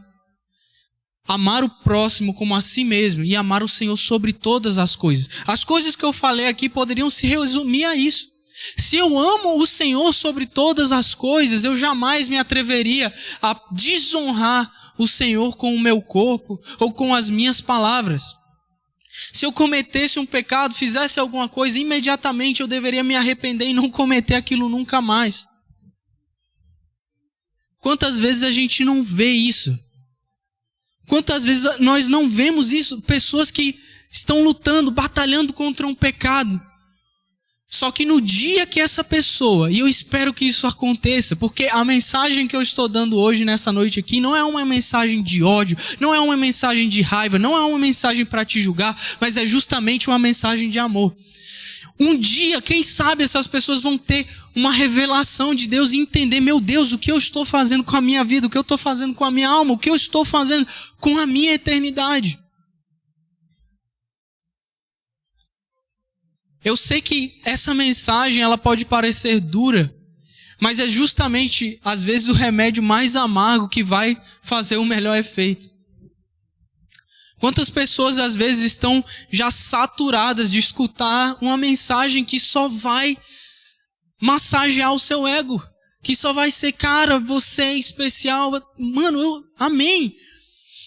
[SPEAKER 4] amar o próximo como a si mesmo e amar o Senhor sobre todas as coisas. As coisas que eu falei aqui poderiam se resumir a isso. Se eu amo o Senhor sobre todas as coisas, eu jamais me atreveria a desonrar o Senhor com o meu corpo ou com as minhas palavras. Se eu cometesse um pecado, fizesse alguma coisa, imediatamente eu deveria me arrepender e não cometer aquilo nunca mais. Quantas vezes a gente não vê isso? Quantas vezes nós não vemos isso? Pessoas que estão lutando, batalhando contra um pecado. Só que no dia que essa pessoa, e eu espero que isso aconteça, porque a mensagem que eu estou dando hoje, nessa noite aqui, não é uma mensagem de ódio, não é uma mensagem de raiva, não é uma mensagem para te julgar, mas é justamente uma mensagem de amor. Um dia, quem sabe, essas pessoas vão ter uma revelação de Deus e entender, meu Deus, o que eu estou fazendo com a minha vida, o que eu estou fazendo com a minha alma, o que eu estou fazendo com a minha eternidade. Eu sei que essa mensagem ela pode parecer dura, mas é justamente, às vezes, o remédio mais amargo que vai fazer o melhor efeito. Quantas pessoas, às vezes, estão já saturadas de escutar uma mensagem que só vai massagear o seu ego, que só vai ser, cara, você é especial. Mano, amém.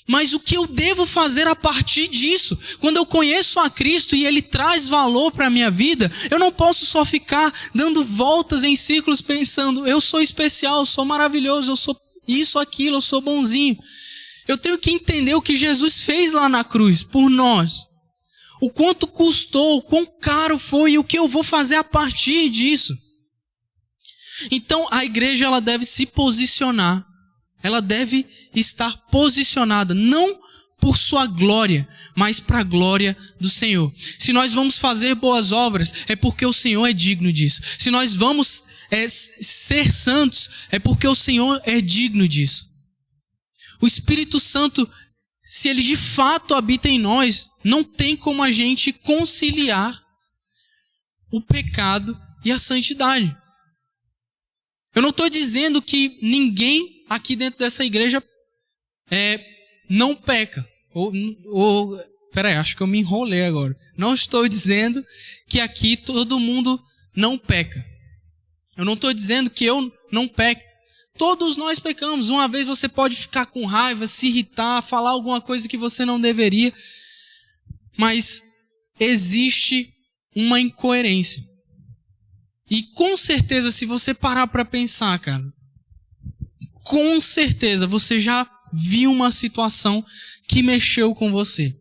[SPEAKER 4] Mas o que eu devo fazer a partir disso? Quando eu conheço a Cristo e Ele traz valor para a minha vida, eu não posso só ficar dando voltas em círculos pensando, eu sou especial, eu sou maravilhoso, eu sou isso, aquilo, eu sou bonzinho. Eu tenho que entender o que Jesus fez lá na cruz por nós. O quanto custou, o quão caro foi e o que eu vou fazer a partir disso. Então a igreja ela deve se posicionar. Ela deve estar posicionada, não por sua glória, mas para a glória do Senhor. Se nós vamos fazer boas obras, é porque o Senhor é digno disso. Se nós vamos ser santos, é porque o Senhor é digno disso. O Espírito Santo, se ele de fato habita em nós, não tem como a gente conciliar o pecado e a santidade. Eu não estou dizendo que ninguém aqui dentro dessa igreja não peca. Peraí, acho que eu me enrolei agora. Não estou dizendo que aqui todo mundo não peca. Eu não estou dizendo que eu não peco. Todos nós pecamos. Uma vez você pode ficar com raiva, se irritar, falar alguma coisa que você não deveria. Mas existe uma incoerência. E com certeza, se você parar para pensar, cara, com certeza você já viu uma situação que mexeu com você.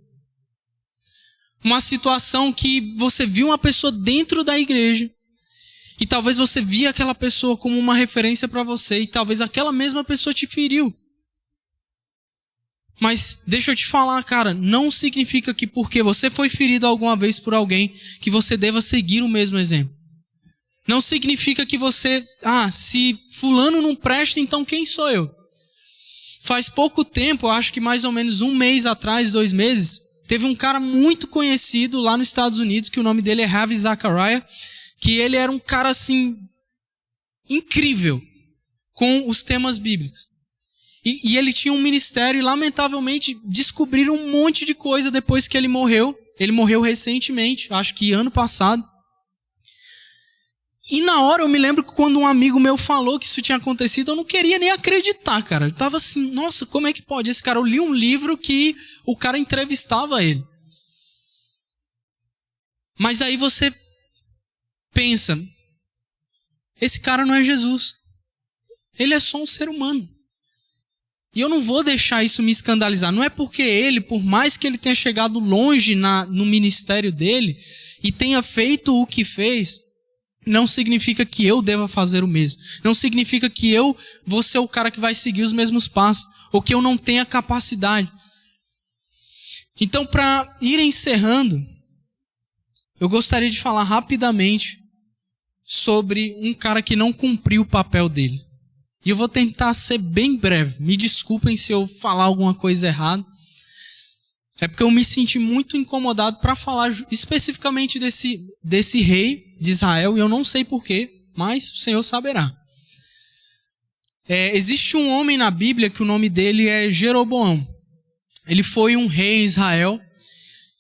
[SPEAKER 4] Uma situação que você viu uma pessoa dentro da igreja e talvez você via aquela pessoa como uma referência para você e talvez aquela mesma pessoa te feriu. Mas deixa eu te falar, cara, não significa que porque você foi ferido alguma vez por alguém que você deva seguir o mesmo exemplo. Não significa que você, se fulano não presta, então quem sou eu? Faz pouco tempo, acho que mais ou menos 1 mês atrás, 2 meses, teve um cara muito conhecido lá nos Estados Unidos, que o nome dele é Ravi Zachariah, que ele era um cara assim, incrível, com os temas bíblicos. E ele tinha um ministério e lamentavelmente descobriram um monte de coisa depois que ele morreu. Ele morreu recentemente, acho que ano passado. E na hora eu me lembro que quando um amigo meu falou que isso tinha acontecido, eu não queria nem acreditar, cara. Eu tava assim, nossa, como é que pode? Esse cara, eu li um livro que o cara entrevistava ele. Mas aí você pensa, esse cara não é Jesus. Ele é só um ser humano. E eu não vou deixar isso me escandalizar. Não é porque ele, por mais que ele tenha chegado longe no ministério dele e tenha feito o que fez, não significa que eu deva fazer o mesmo. Não significa que eu vou ser o cara que vai seguir os mesmos passos. Ou que eu não tenha capacidade. Então, para ir encerrando, eu gostaria de falar rapidamente sobre um cara que não cumpriu o papel dele. E eu vou tentar ser bem breve. Me desculpem se eu falar alguma coisa errada. É porque eu me senti muito incomodado para falar especificamente desse rei de Israel, e eu não sei porquê, mas o Senhor saberá. Existe um homem na Bíblia que o nome dele é Jeroboão. ele foi um rei em Israel,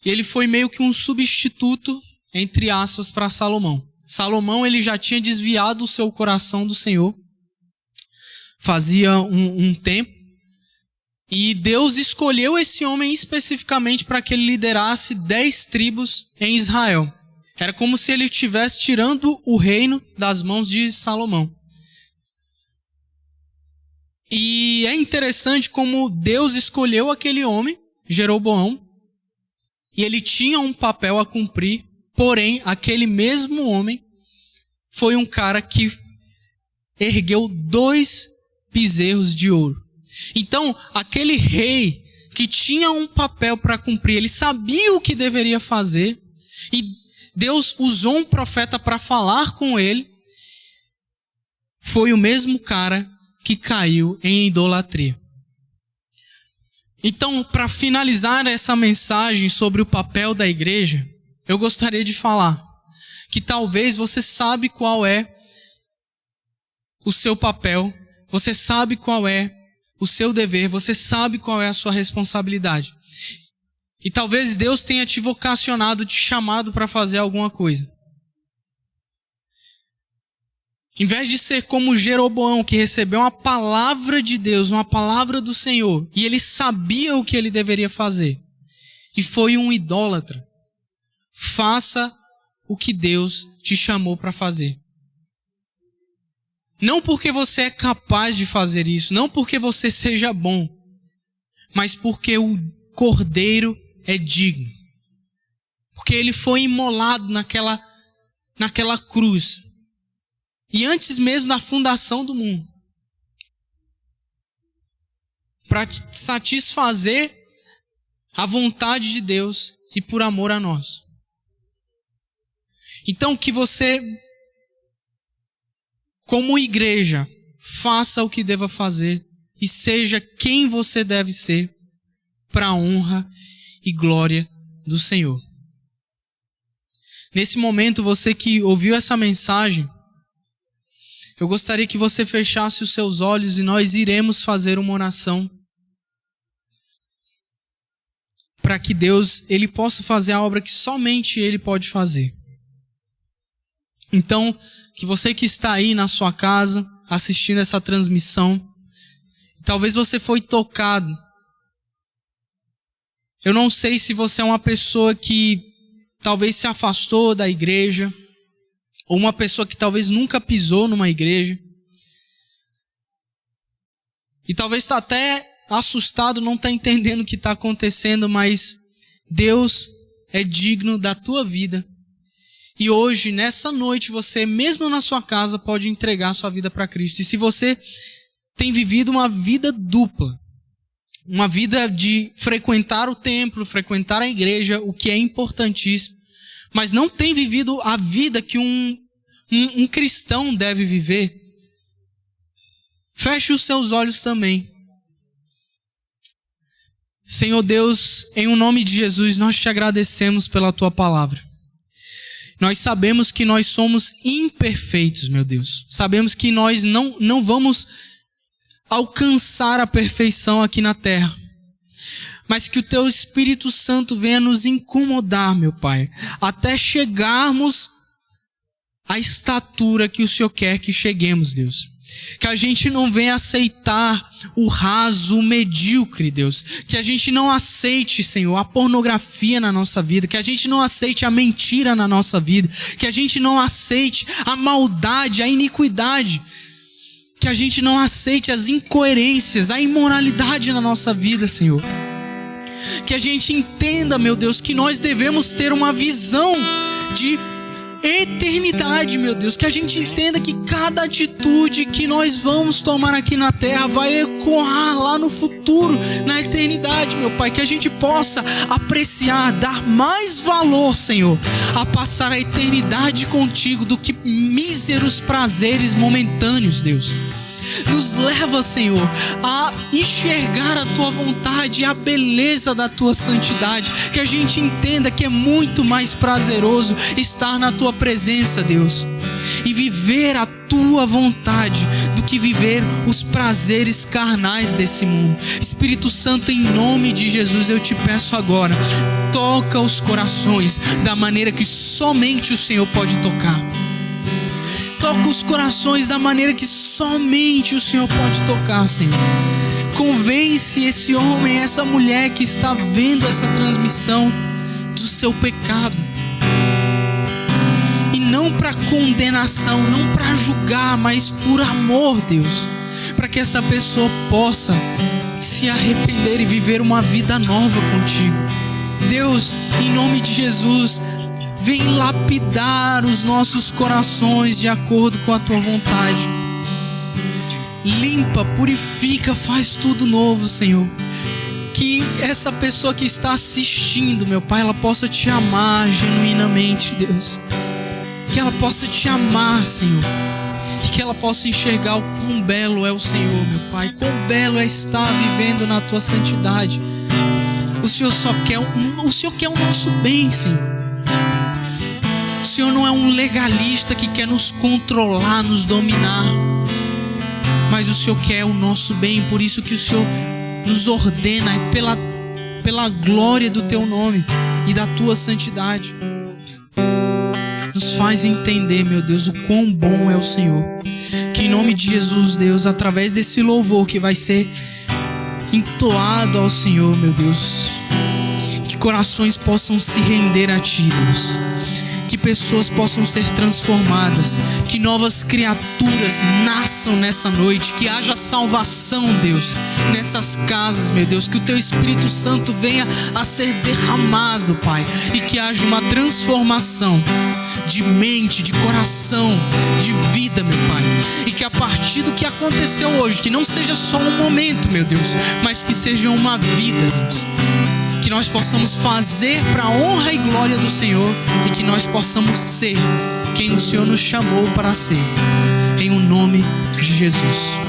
[SPEAKER 4] e ele foi meio que um substituto, entre aspas, para Salomão. Salomão, ele já tinha desviado o seu coração do Senhor, fazia um tempo, e Deus escolheu esse homem especificamente para que ele liderasse 10 tribos em Israel. Era como se ele estivesse tirando o reino das mãos de Salomão. E é interessante como Deus escolheu aquele homem, Jeroboão, e ele tinha um papel a cumprir, porém, aquele mesmo homem foi um cara que ergueu 2 bezerros de ouro. Então, aquele rei que tinha um papel para cumprir, ele sabia o que deveria fazer, e Deus usou um profeta para falar com ele, foi o mesmo cara que caiu em idolatria. Então, para finalizar essa mensagem sobre o papel da igreja, eu gostaria de falar que talvez você sabe qual é o seu papel, você sabe qual é o seu dever, você sabe qual é a sua responsabilidade. E talvez Deus tenha te vocacionado, te chamado para fazer alguma coisa. Em vez de ser como Jeroboão, que recebeu uma palavra de Deus, uma palavra do Senhor, e ele sabia o que ele deveria fazer, e foi um idólatra, faça o que Deus te chamou para fazer. Não porque você é capaz de fazer isso, não porque você seja bom, mas porque o Cordeiro é digno. Porque ele foi imolado naquela cruz. E antes mesmo da fundação do mundo. Para satisfazer a vontade de Deus e por amor a nós. Então que você, como igreja, faça o que deva fazer e seja quem você deve ser para a honra e glória do Senhor. Nesse momento, você que ouviu essa mensagem, eu gostaria que você fechasse os seus olhos e nós iremos fazer uma oração para que Deus, Ele possa fazer a obra que somente Ele pode fazer. Então, que você que está aí na sua casa, assistindo essa transmissão, talvez você foi tocado. Eu não sei se você é uma pessoa que talvez se afastou da igreja, ou uma pessoa que talvez nunca pisou numa igreja. E talvez está até assustado, não está entendendo o que está acontecendo, mas Deus é digno da tua vida. E hoje, nessa noite, você, mesmo na sua casa, pode entregar a sua vida para Cristo. E se você tem vivido uma vida dupla, uma vida de frequentar o templo, frequentar a igreja, o que é importantíssimo, mas não tem vivido a vida que um cristão deve viver, feche os seus olhos também. Senhor Deus, em o nome de Jesus, nós te agradecemos pela tua palavra. Nós sabemos que nós somos imperfeitos, meu Deus. Sabemos que nós não vamos alcançar a perfeição aqui na terra. Mas que o teu Espírito Santo venha nos incomodar, meu Pai, até chegarmos à estatura que o Senhor quer que cheguemos, Deus. Que a gente não venha aceitar o raso, o medíocre, Deus. Que a gente não aceite, Senhor, a pornografia na nossa vida. Que a gente não aceite a mentira na nossa vida. Que a gente não aceite a maldade, a iniquidade. Que a gente não aceite as incoerências, a imoralidade na nossa vida, Senhor. Que a gente entenda, meu Deus, que nós devemos ter uma visão de eternidade, meu Deus. Que a gente entenda que cada atitude que nós vamos tomar aqui na terra vai ecoar lá no futuro, na eternidade, meu Pai. Que a gente possa apreciar, dar mais valor, Senhor, a passar a eternidade contigo do que míseros prazeres momentâneos, Deus. Nos leva, Senhor, a enxergar a Tua vontade e a beleza da Tua santidade. Que a gente entenda que é muito mais prazeroso estar na Tua presença, Deus, e viver a Tua vontade do que viver os prazeres carnais desse mundo. Espírito Santo, em nome de Jesus, eu te peço agora, toca os corações da maneira que somente o Senhor pode tocar. Toca os corações da maneira que somente o Senhor pode tocar, Senhor. Convence esse homem, essa mulher que está vendo essa transmissão do seu pecado. E não para condenação, não para julgar, mas por amor, Deus. Para que essa pessoa possa se arrepender e viver uma vida nova contigo. Deus, em nome de Jesus, vem lapidar os nossos corações de acordo com a Tua vontade. Limpa, purifica, faz tudo novo, Senhor. Que essa pessoa que está assistindo, meu Pai, ela possa Te amar genuinamente, Deus. Que ela possa Te amar, Senhor. E que ela possa enxergar o quão belo é o Senhor, meu Pai. Quão belo é estar vivendo na Tua santidade. O Senhor quer o nosso bem, Senhor. O Senhor não é um legalista que quer nos controlar, nos dominar. Mas o Senhor quer o nosso bem. Por isso que o Senhor nos ordena pela glória do Teu nome e da Tua santidade. Nos faz entender, meu Deus, o quão bom é o Senhor. Que em nome de Jesus, Deus, através desse louvor que vai ser entoado ao Senhor, meu Deus, que corações possam se render a Ti, Deus. Que pessoas possam ser transformadas, que novas criaturas nasçam nessa noite, que haja salvação, Deus, nessas casas, meu Deus, que o Teu Espírito Santo venha a ser derramado, Pai, e que haja uma transformação de mente, de coração, de vida, meu Pai, e que a partir do que aconteceu hoje, que não seja só um momento, meu Deus, mas que seja uma vida, Deus. Que nós possamos fazer para a honra e glória do Senhor e que nós possamos ser quem o Senhor nos chamou para ser, em o nome de Jesus.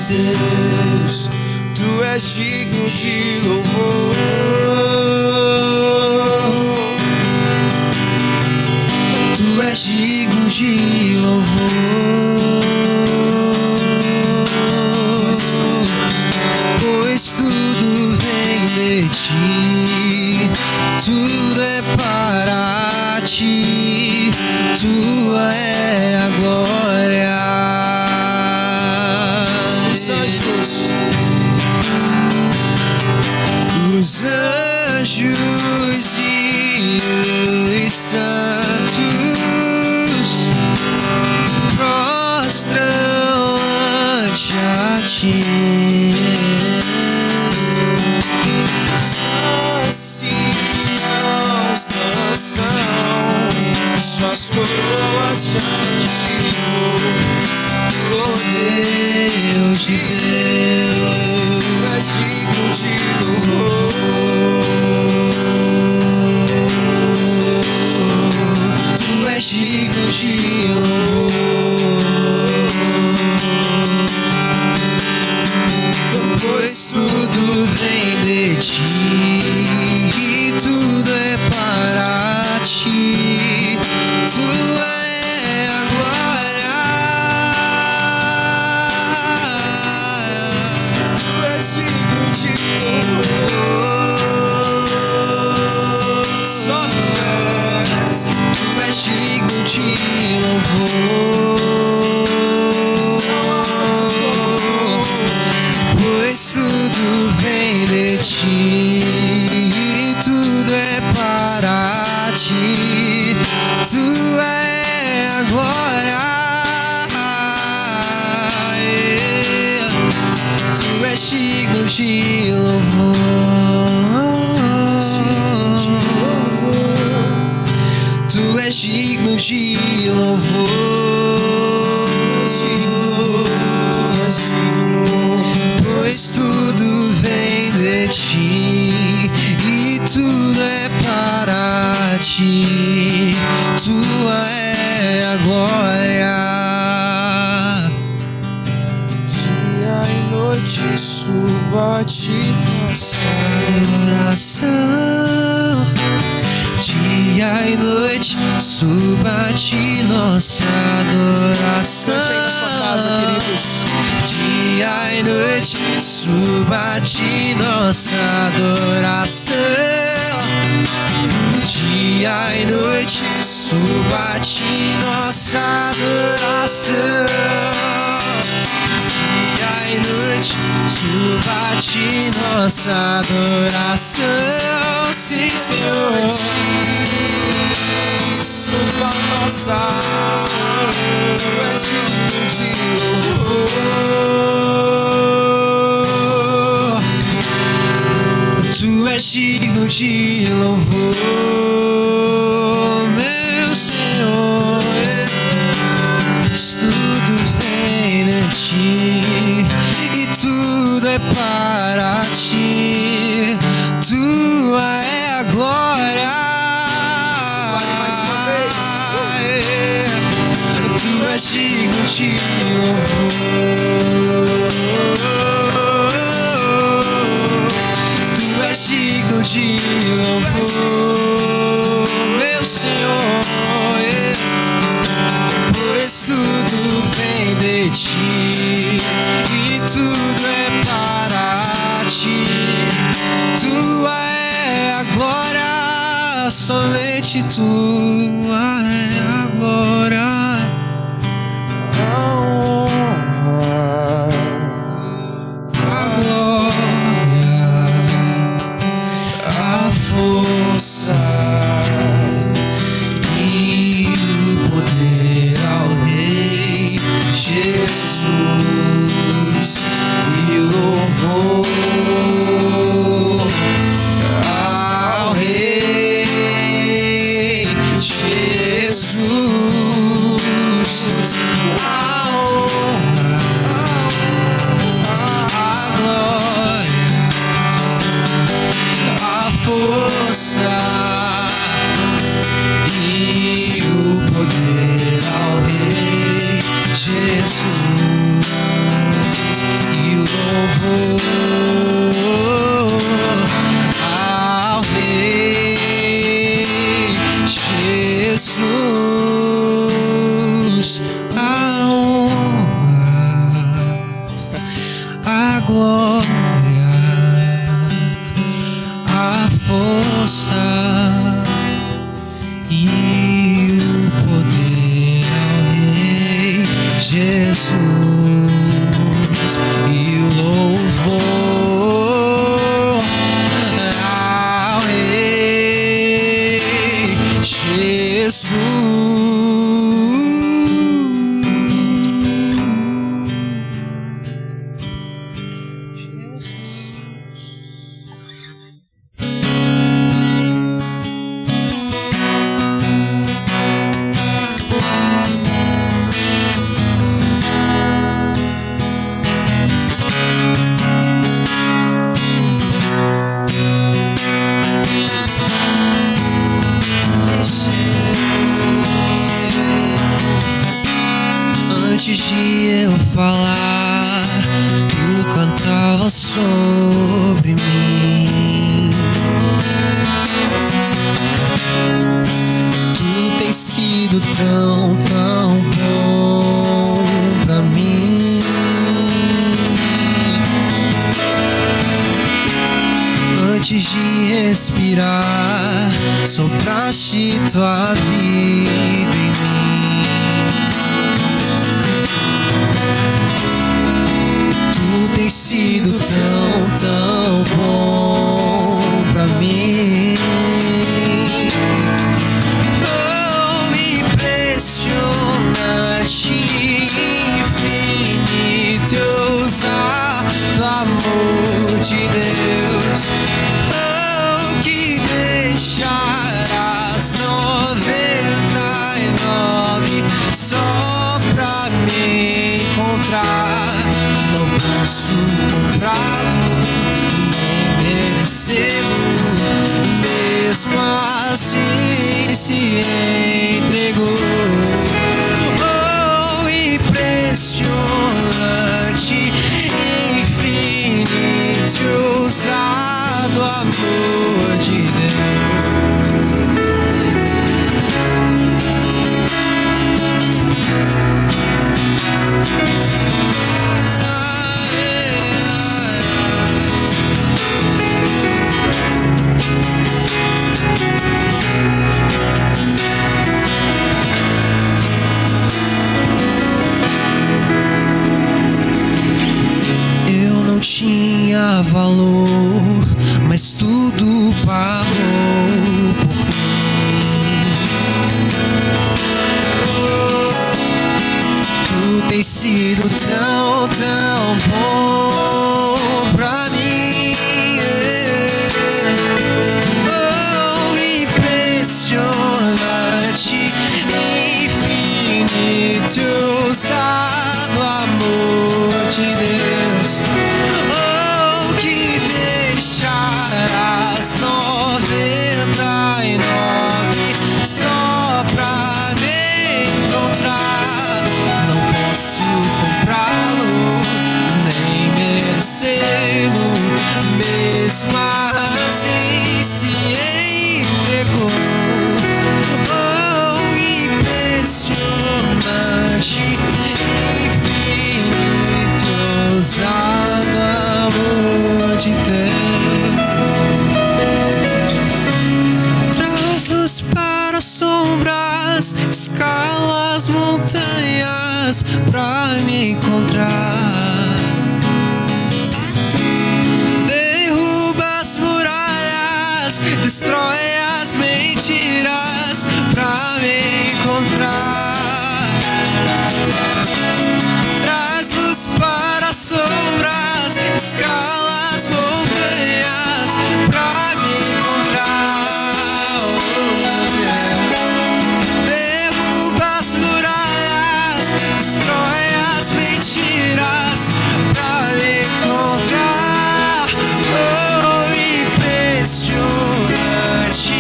[SPEAKER 3] Deus, Tu és digno de louvor. Tu és digno de louvor. Pois tudo vem de Ti, tudo é para Ti, Tua é a glória. Os anjos e os santos se prostram ante a Ti. Os anciãos dançam, suas coroas diante de oh Deus de Deus, Tu és digno de louvor. ti, e tudo é para ti. Tua é a glória. Tu és digno de louvor. Só tu és digno de louvor. Pois tudo vem de ti, e tudo é para ti. Tu é a glória. Tu és digno de louvor. Tu és digno de louvor. Pois tudo vem de ti, e tudo é para ti. Tua é a glória. Dia e noite suba a ti nossa adoração. Dia e noite suba a ti nossa adoração. Cante aí na sua casa, queridos. Dia e noite suba a ti nossa adoração. Dia e noite suba a ti nossa adoração. Dia e noite suba a ti nossa adoração. Sim, Senhor, suba a nossa. Tu és digno de louvor. Tu és digno de louvor, meu Senhor. Tudo vem de ti, e tudo é para ti. Tua é a glória. Mais uma vez. Tu és digno de louvor. Tu és digno de louvor, meu Senhor. Pois tudo vem de ti, e tudo é para ti. Tua é a glória, somente tua é a glória. A honra, a glória, a força e o poder ao Rei Jesus, e louvor ao Rei Jesus, a honra, a glória, a força e o poder ao Rei Jesus, e o louvor ao Rei Jesus, a honra, a glória, a força e o poder ao Rei Jesus, e o louvor ao Rei Jesus. Antes de eu falar, tu cantava sobre mim. antes de respirar, sopraste tua vida em mim. Tu tens sido tão, tão bom pra mim. Oh, impressionante, infinito, ousado amor de Deus. Oh, que deixarás 99 só pra me encontrar. Não posso comprá-lo, nem merecê-lo. Mesmo assim se entregou. Oh, impressionante, infinito, ousado amor de Deus. Eu não tinha valor, mas tudo pagou por mim. Tu tens sido tão, tão bom pra mim. Oh, impressionante, infinito, ousado amor de Deus. Oh, que deixarás 99 só pra me encontrar. Não posso comprá-lo, nem merecê-lo. Mesmo assim se entregou. Oh, impressionante, infinito, ousado amor de Deus. Traz luz para as sombras, escala as montanhas pra me encontrar. Derruba as muralhas, destrói as mentiras pra me encontrar. Traz luz para as sombras, escala as montanhas pra me encontrar. Oh, yeah. Derruba as murallas, destrói as mentiras pra me encontrar. Oh, impressionante,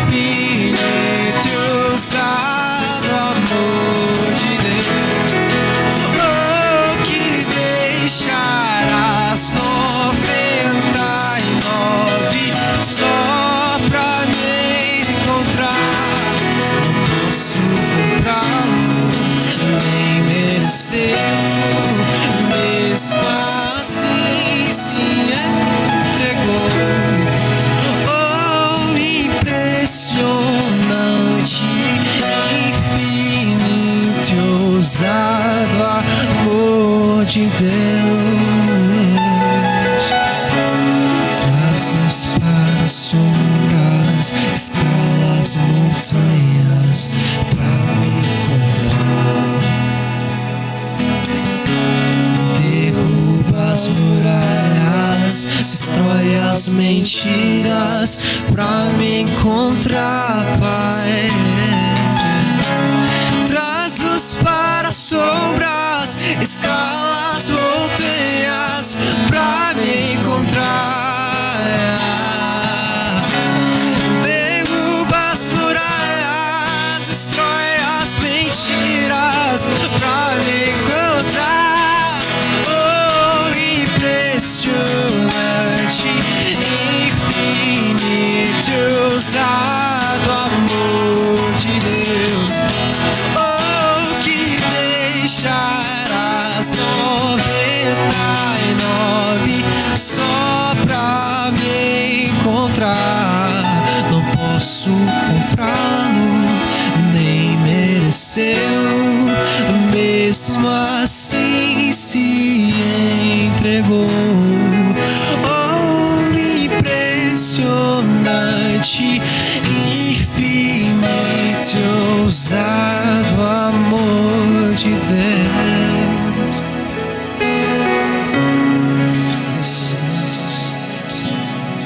[SPEAKER 3] infinito, ousado amor de Deus. Oh, que deixarás 99 só pra me encontrar. Não posso comprá-lo, nem merecê-lo. Mesmo assim se entregou. Oh, impressionante, infinito, ousado amor de Deus. Traz-nos para as sombras, escala as montanhas pra me encontrar. Derruba as muralhas, destrói as mentiras pra me encontrar, Pai. Traz luz para as sombras, escala as montanhas pra me encontrar. Derruba as muralhas, destrói as mentiras pra me encontrar. Oh, impressionante, infinito, ousado amor de Deus. Oh, que deixarás 99 encontrar. Não posso comprá-lo, nem merecê-lo. Mesmo assim se entregou. Oh, impressionante, infinito, ousado amor de Deus.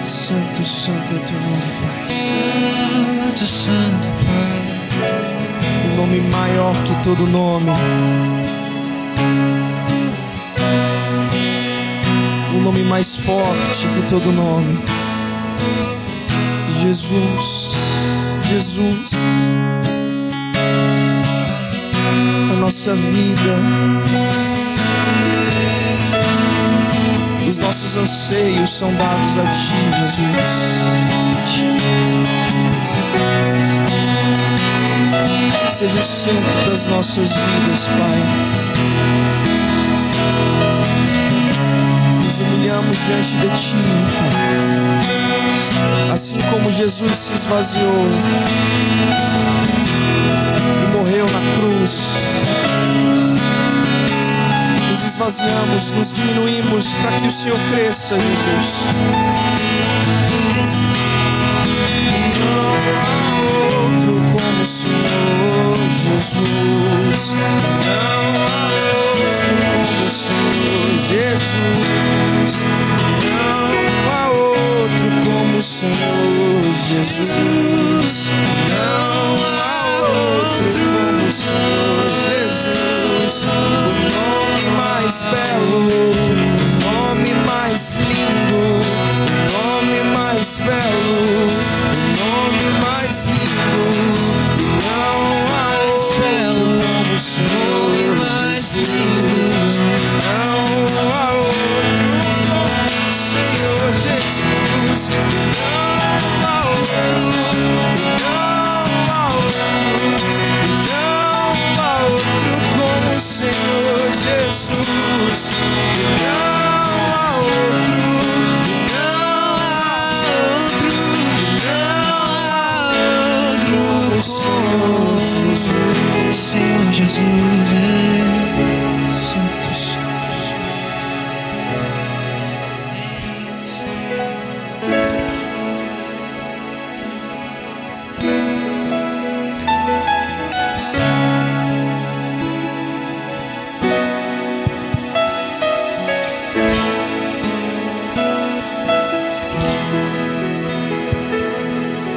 [SPEAKER 3] Santo, santo é teu nome, Pai. Santo, santo, Pai. O nome maior que todo nome. O nome mais forte que todo nome. Jesus, Jesus. A nossa vida, os nossos anseios são dados a Ti, Jesus. Seja o centro das nossas vidas, Pai. Nos humilhamos diante de Ti, Pai. Assim como Jesus se esvaziou e morreu na cruz, nos esvaziamos, nos diminuímos para que o Senhor cresça, Jesus. Não há outro como o Senhor, Jesus. Não há outro como o Senhor, Jesus. Não há outro como o Senhor, Jesus. Não há outro como o Senhor, Jesus. O nome mais belo, o nome mais lindo, o nome mais belo, o nome mais lindo. Não há outro como o Senhor, mais lindo. Não há outro como o Senhor, Jesus. Não há outro, não há outro, não há outro como o Senhor, Jesus. Não há outro, não há outro, não há outro como o Senhor Jesus. Santo, santo, santo.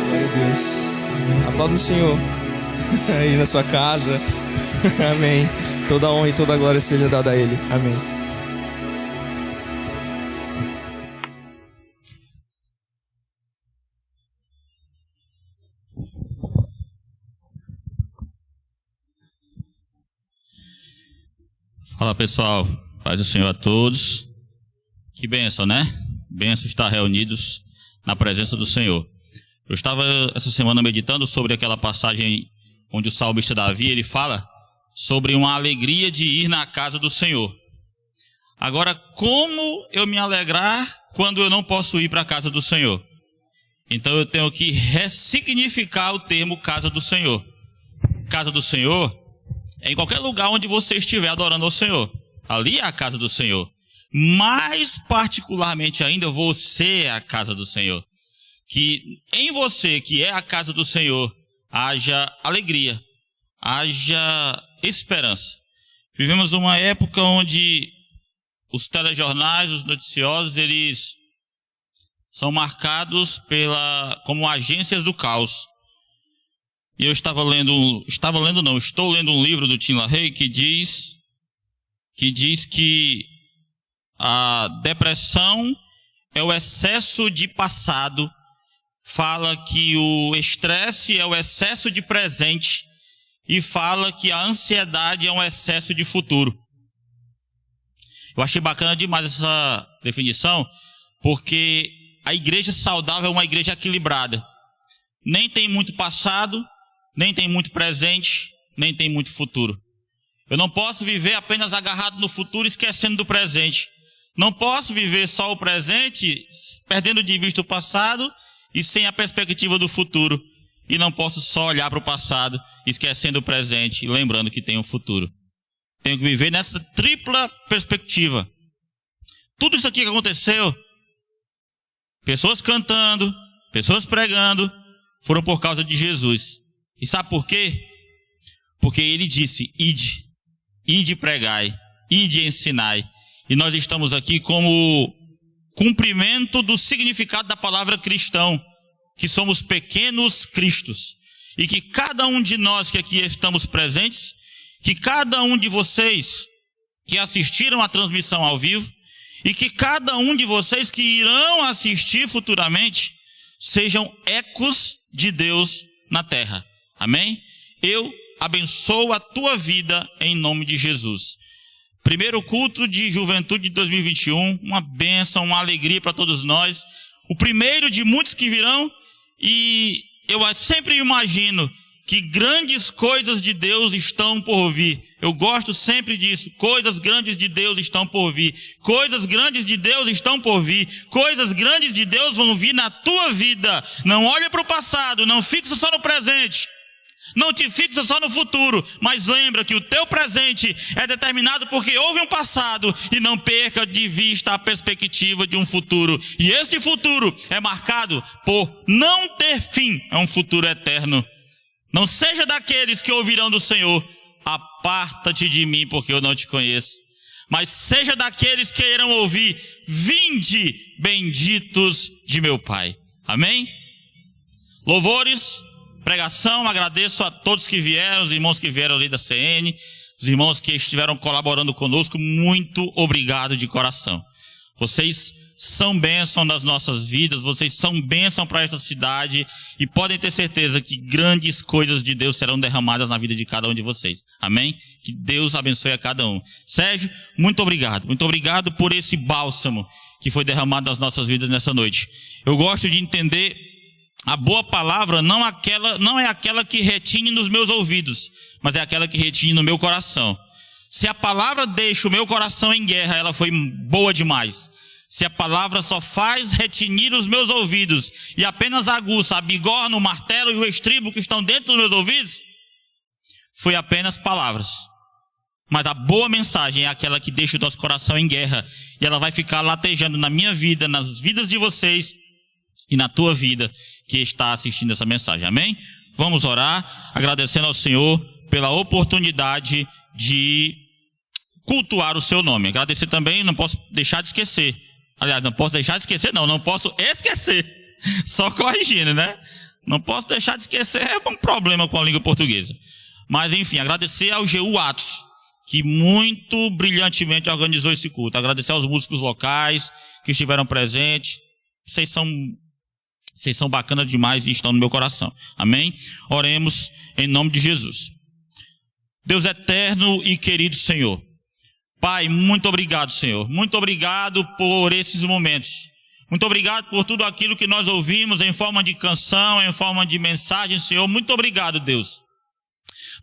[SPEAKER 3] Glória a Deus. Aplauda o Senhor aí na sua casa. Amém. Toda honra e toda glória seja dada a Ele. Amém.
[SPEAKER 5] Fala pessoal, paz do Senhor a todos. Que bênção, né? Bênção estar reunidos na presença do Senhor. Eu estava essa semana meditando sobre aquela passagem onde o salmista Davi, ele fala sobre uma alegria de ir na casa do Senhor. Agora, como eu me alegrar quando eu não posso ir para a casa do Senhor? Então eu tenho que ressignificar o termo casa do Senhor. Casa do Senhor é em qualquer lugar onde você estiver adorando ao Senhor. Ali é a casa do Senhor. Mais particularmente ainda, você é a casa do Senhor. Que em você, que é a casa do Senhor, haja alegria, haja esperança. Vivemos uma época onde os telejornais, os noticiosos, eles são marcados como agências do caos. E eu estou lendo um livro do Tim LaHaye que diz que a depressão é o excesso de passado, fala que o estresse é o excesso de presente e fala que a ansiedade é um excesso de futuro. Eu achei bacana demais essa definição, porque a igreja saudável é uma igreja equilibrada. Nem tem muito passado, nem tem muito presente, nem tem muito futuro. Eu não posso viver apenas agarrado no futuro, esquecendo do presente. Não posso viver só o presente, perdendo de vista o passado e sem a perspectiva do futuro. E não posso só olhar para o passado, esquecendo o presente e lembrando que tem um futuro. Tenho que viver nessa tripla perspectiva. Tudo isso aqui que aconteceu, pessoas cantando, pessoas pregando, foram por causa de Jesus. E sabe por quê? Porque ele disse: ide, ide e pregai, ide e ensinai. E nós estamos aqui como cumprimento do significado da palavra cristão, que somos pequenos cristos. E que cada um de nós que aqui estamos presentes, que cada um de vocês que assistiram à transmissão ao vivo, e que cada um de vocês que irão assistir futuramente, sejam ecos de Deus na terra. Amém? Eu abençoo a tua vida em nome de Jesus. Primeiro culto de juventude de 2021, uma bênção, uma alegria para todos nós. O primeiro de muitos que virão, e eu sempre imagino que grandes coisas de Deus estão por vir. Eu gosto sempre disso. Coisas grandes de Deus estão por vir. Coisas grandes de Deus estão por vir. Coisas grandes de Deus vão vir na tua vida. Não olha para o passado, não fixa só no presente. Não te fixa só no futuro, mas lembra que o teu presente é determinado porque houve um passado, e não perca de vista a perspectiva de um futuro. E este futuro é marcado por não ter fim, é um futuro eterno. Não seja daqueles que ouvirão do Senhor: aparta-te de mim, porque eu não te conheço. Mas seja daqueles que irão ouvir: vinde, benditos de meu Pai. Amém? Louvores, pregação, agradeço a todos que vieram, os irmãos que vieram ali da CN, os irmãos que estiveram colaborando conosco, muito obrigado de coração. Vocês são bênção nas nossas vidas, vocês são bênção para esta cidade, e podem ter certeza que grandes coisas de Deus serão derramadas na vida de cada um de vocês. Amém? Que Deus abençoe a cada um. Sérgio, muito obrigado por esse bálsamo que foi derramado nas nossas vidas nessa noite. Eu gosto de entender: a boa palavra não é aquela que retine nos meus ouvidos, mas é aquela que retine no meu coração. Se a palavra deixa o meu coração em guerra, ela foi boa demais. Se a palavra só faz retinir os meus ouvidos e apenas aguça a bigorna, o martelo e o estribo que estão dentro dos meus ouvidos, foi apenas palavras. Mas a boa mensagem é aquela que deixa o nosso coração em guerra, e ela vai ficar latejando na minha vida, nas vidas de vocês e na tua vida que está assistindo essa mensagem. Amém? Vamos orar, agradecendo ao Senhor pela oportunidade de cultuar o seu nome. Agradecer também, não posso deixar de esquecer. Aliás, não posso esquecer. Só corrigindo, né? Não posso deixar de esquecer, é um problema com a língua portuguesa. Mas enfim, agradecer ao GU Atos, que muito brilhantemente organizou esse culto. Agradecer aos músicos locais que estiveram presentes. Vocês são bacanas demais e estão no meu coração. Amém? Oremos em nome de Jesus. Deus eterno e querido Senhor, Pai, muito obrigado, Senhor. Muito obrigado por esses momentos. Muito obrigado por tudo aquilo que nós ouvimos em forma de canção, em forma de mensagem, Senhor. Muito obrigado, Deus.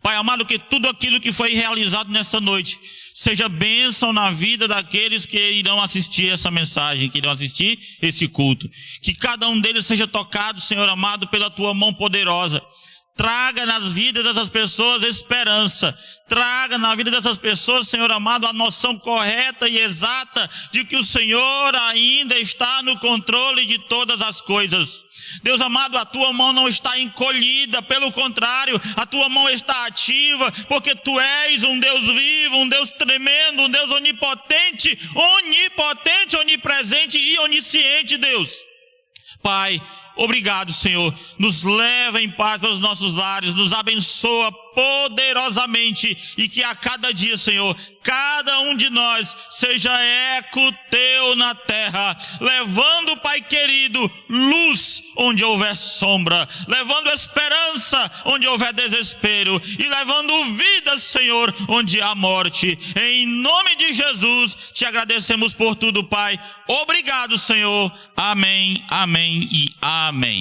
[SPEAKER 5] Pai amado, que tudo aquilo que foi realizado nesta noite seja bênção na vida daqueles que irão assistir essa mensagem, que irão assistir esse culto. Que cada um deles seja tocado, Senhor amado, pela tua mão poderosa. Traga nas vidas dessas pessoas esperança. Traga na vida dessas pessoas, Senhor amado, a noção correta e exata de que o Senhor ainda está no controle de todas as coisas. Deus amado, a tua mão não está encolhida, pelo contrário, a tua mão está ativa, porque tu és um Deus vivo, um Deus tremendo, um Deus onipotente, onipresente e onisciente, Deus. Pai, obrigado, Senhor. Nos leva em paz aos nossos lares, nos abençoa poderosamente, e que a cada dia, Senhor, cada um de nós seja eco teu na terra, levando, Pai querido, luz onde houver sombra, levando esperança onde houver desespero, e levando vida, Senhor, onde há morte. Em nome de Jesus, te agradecemos por tudo, Pai. Obrigado, Senhor. Amém, amém e amém.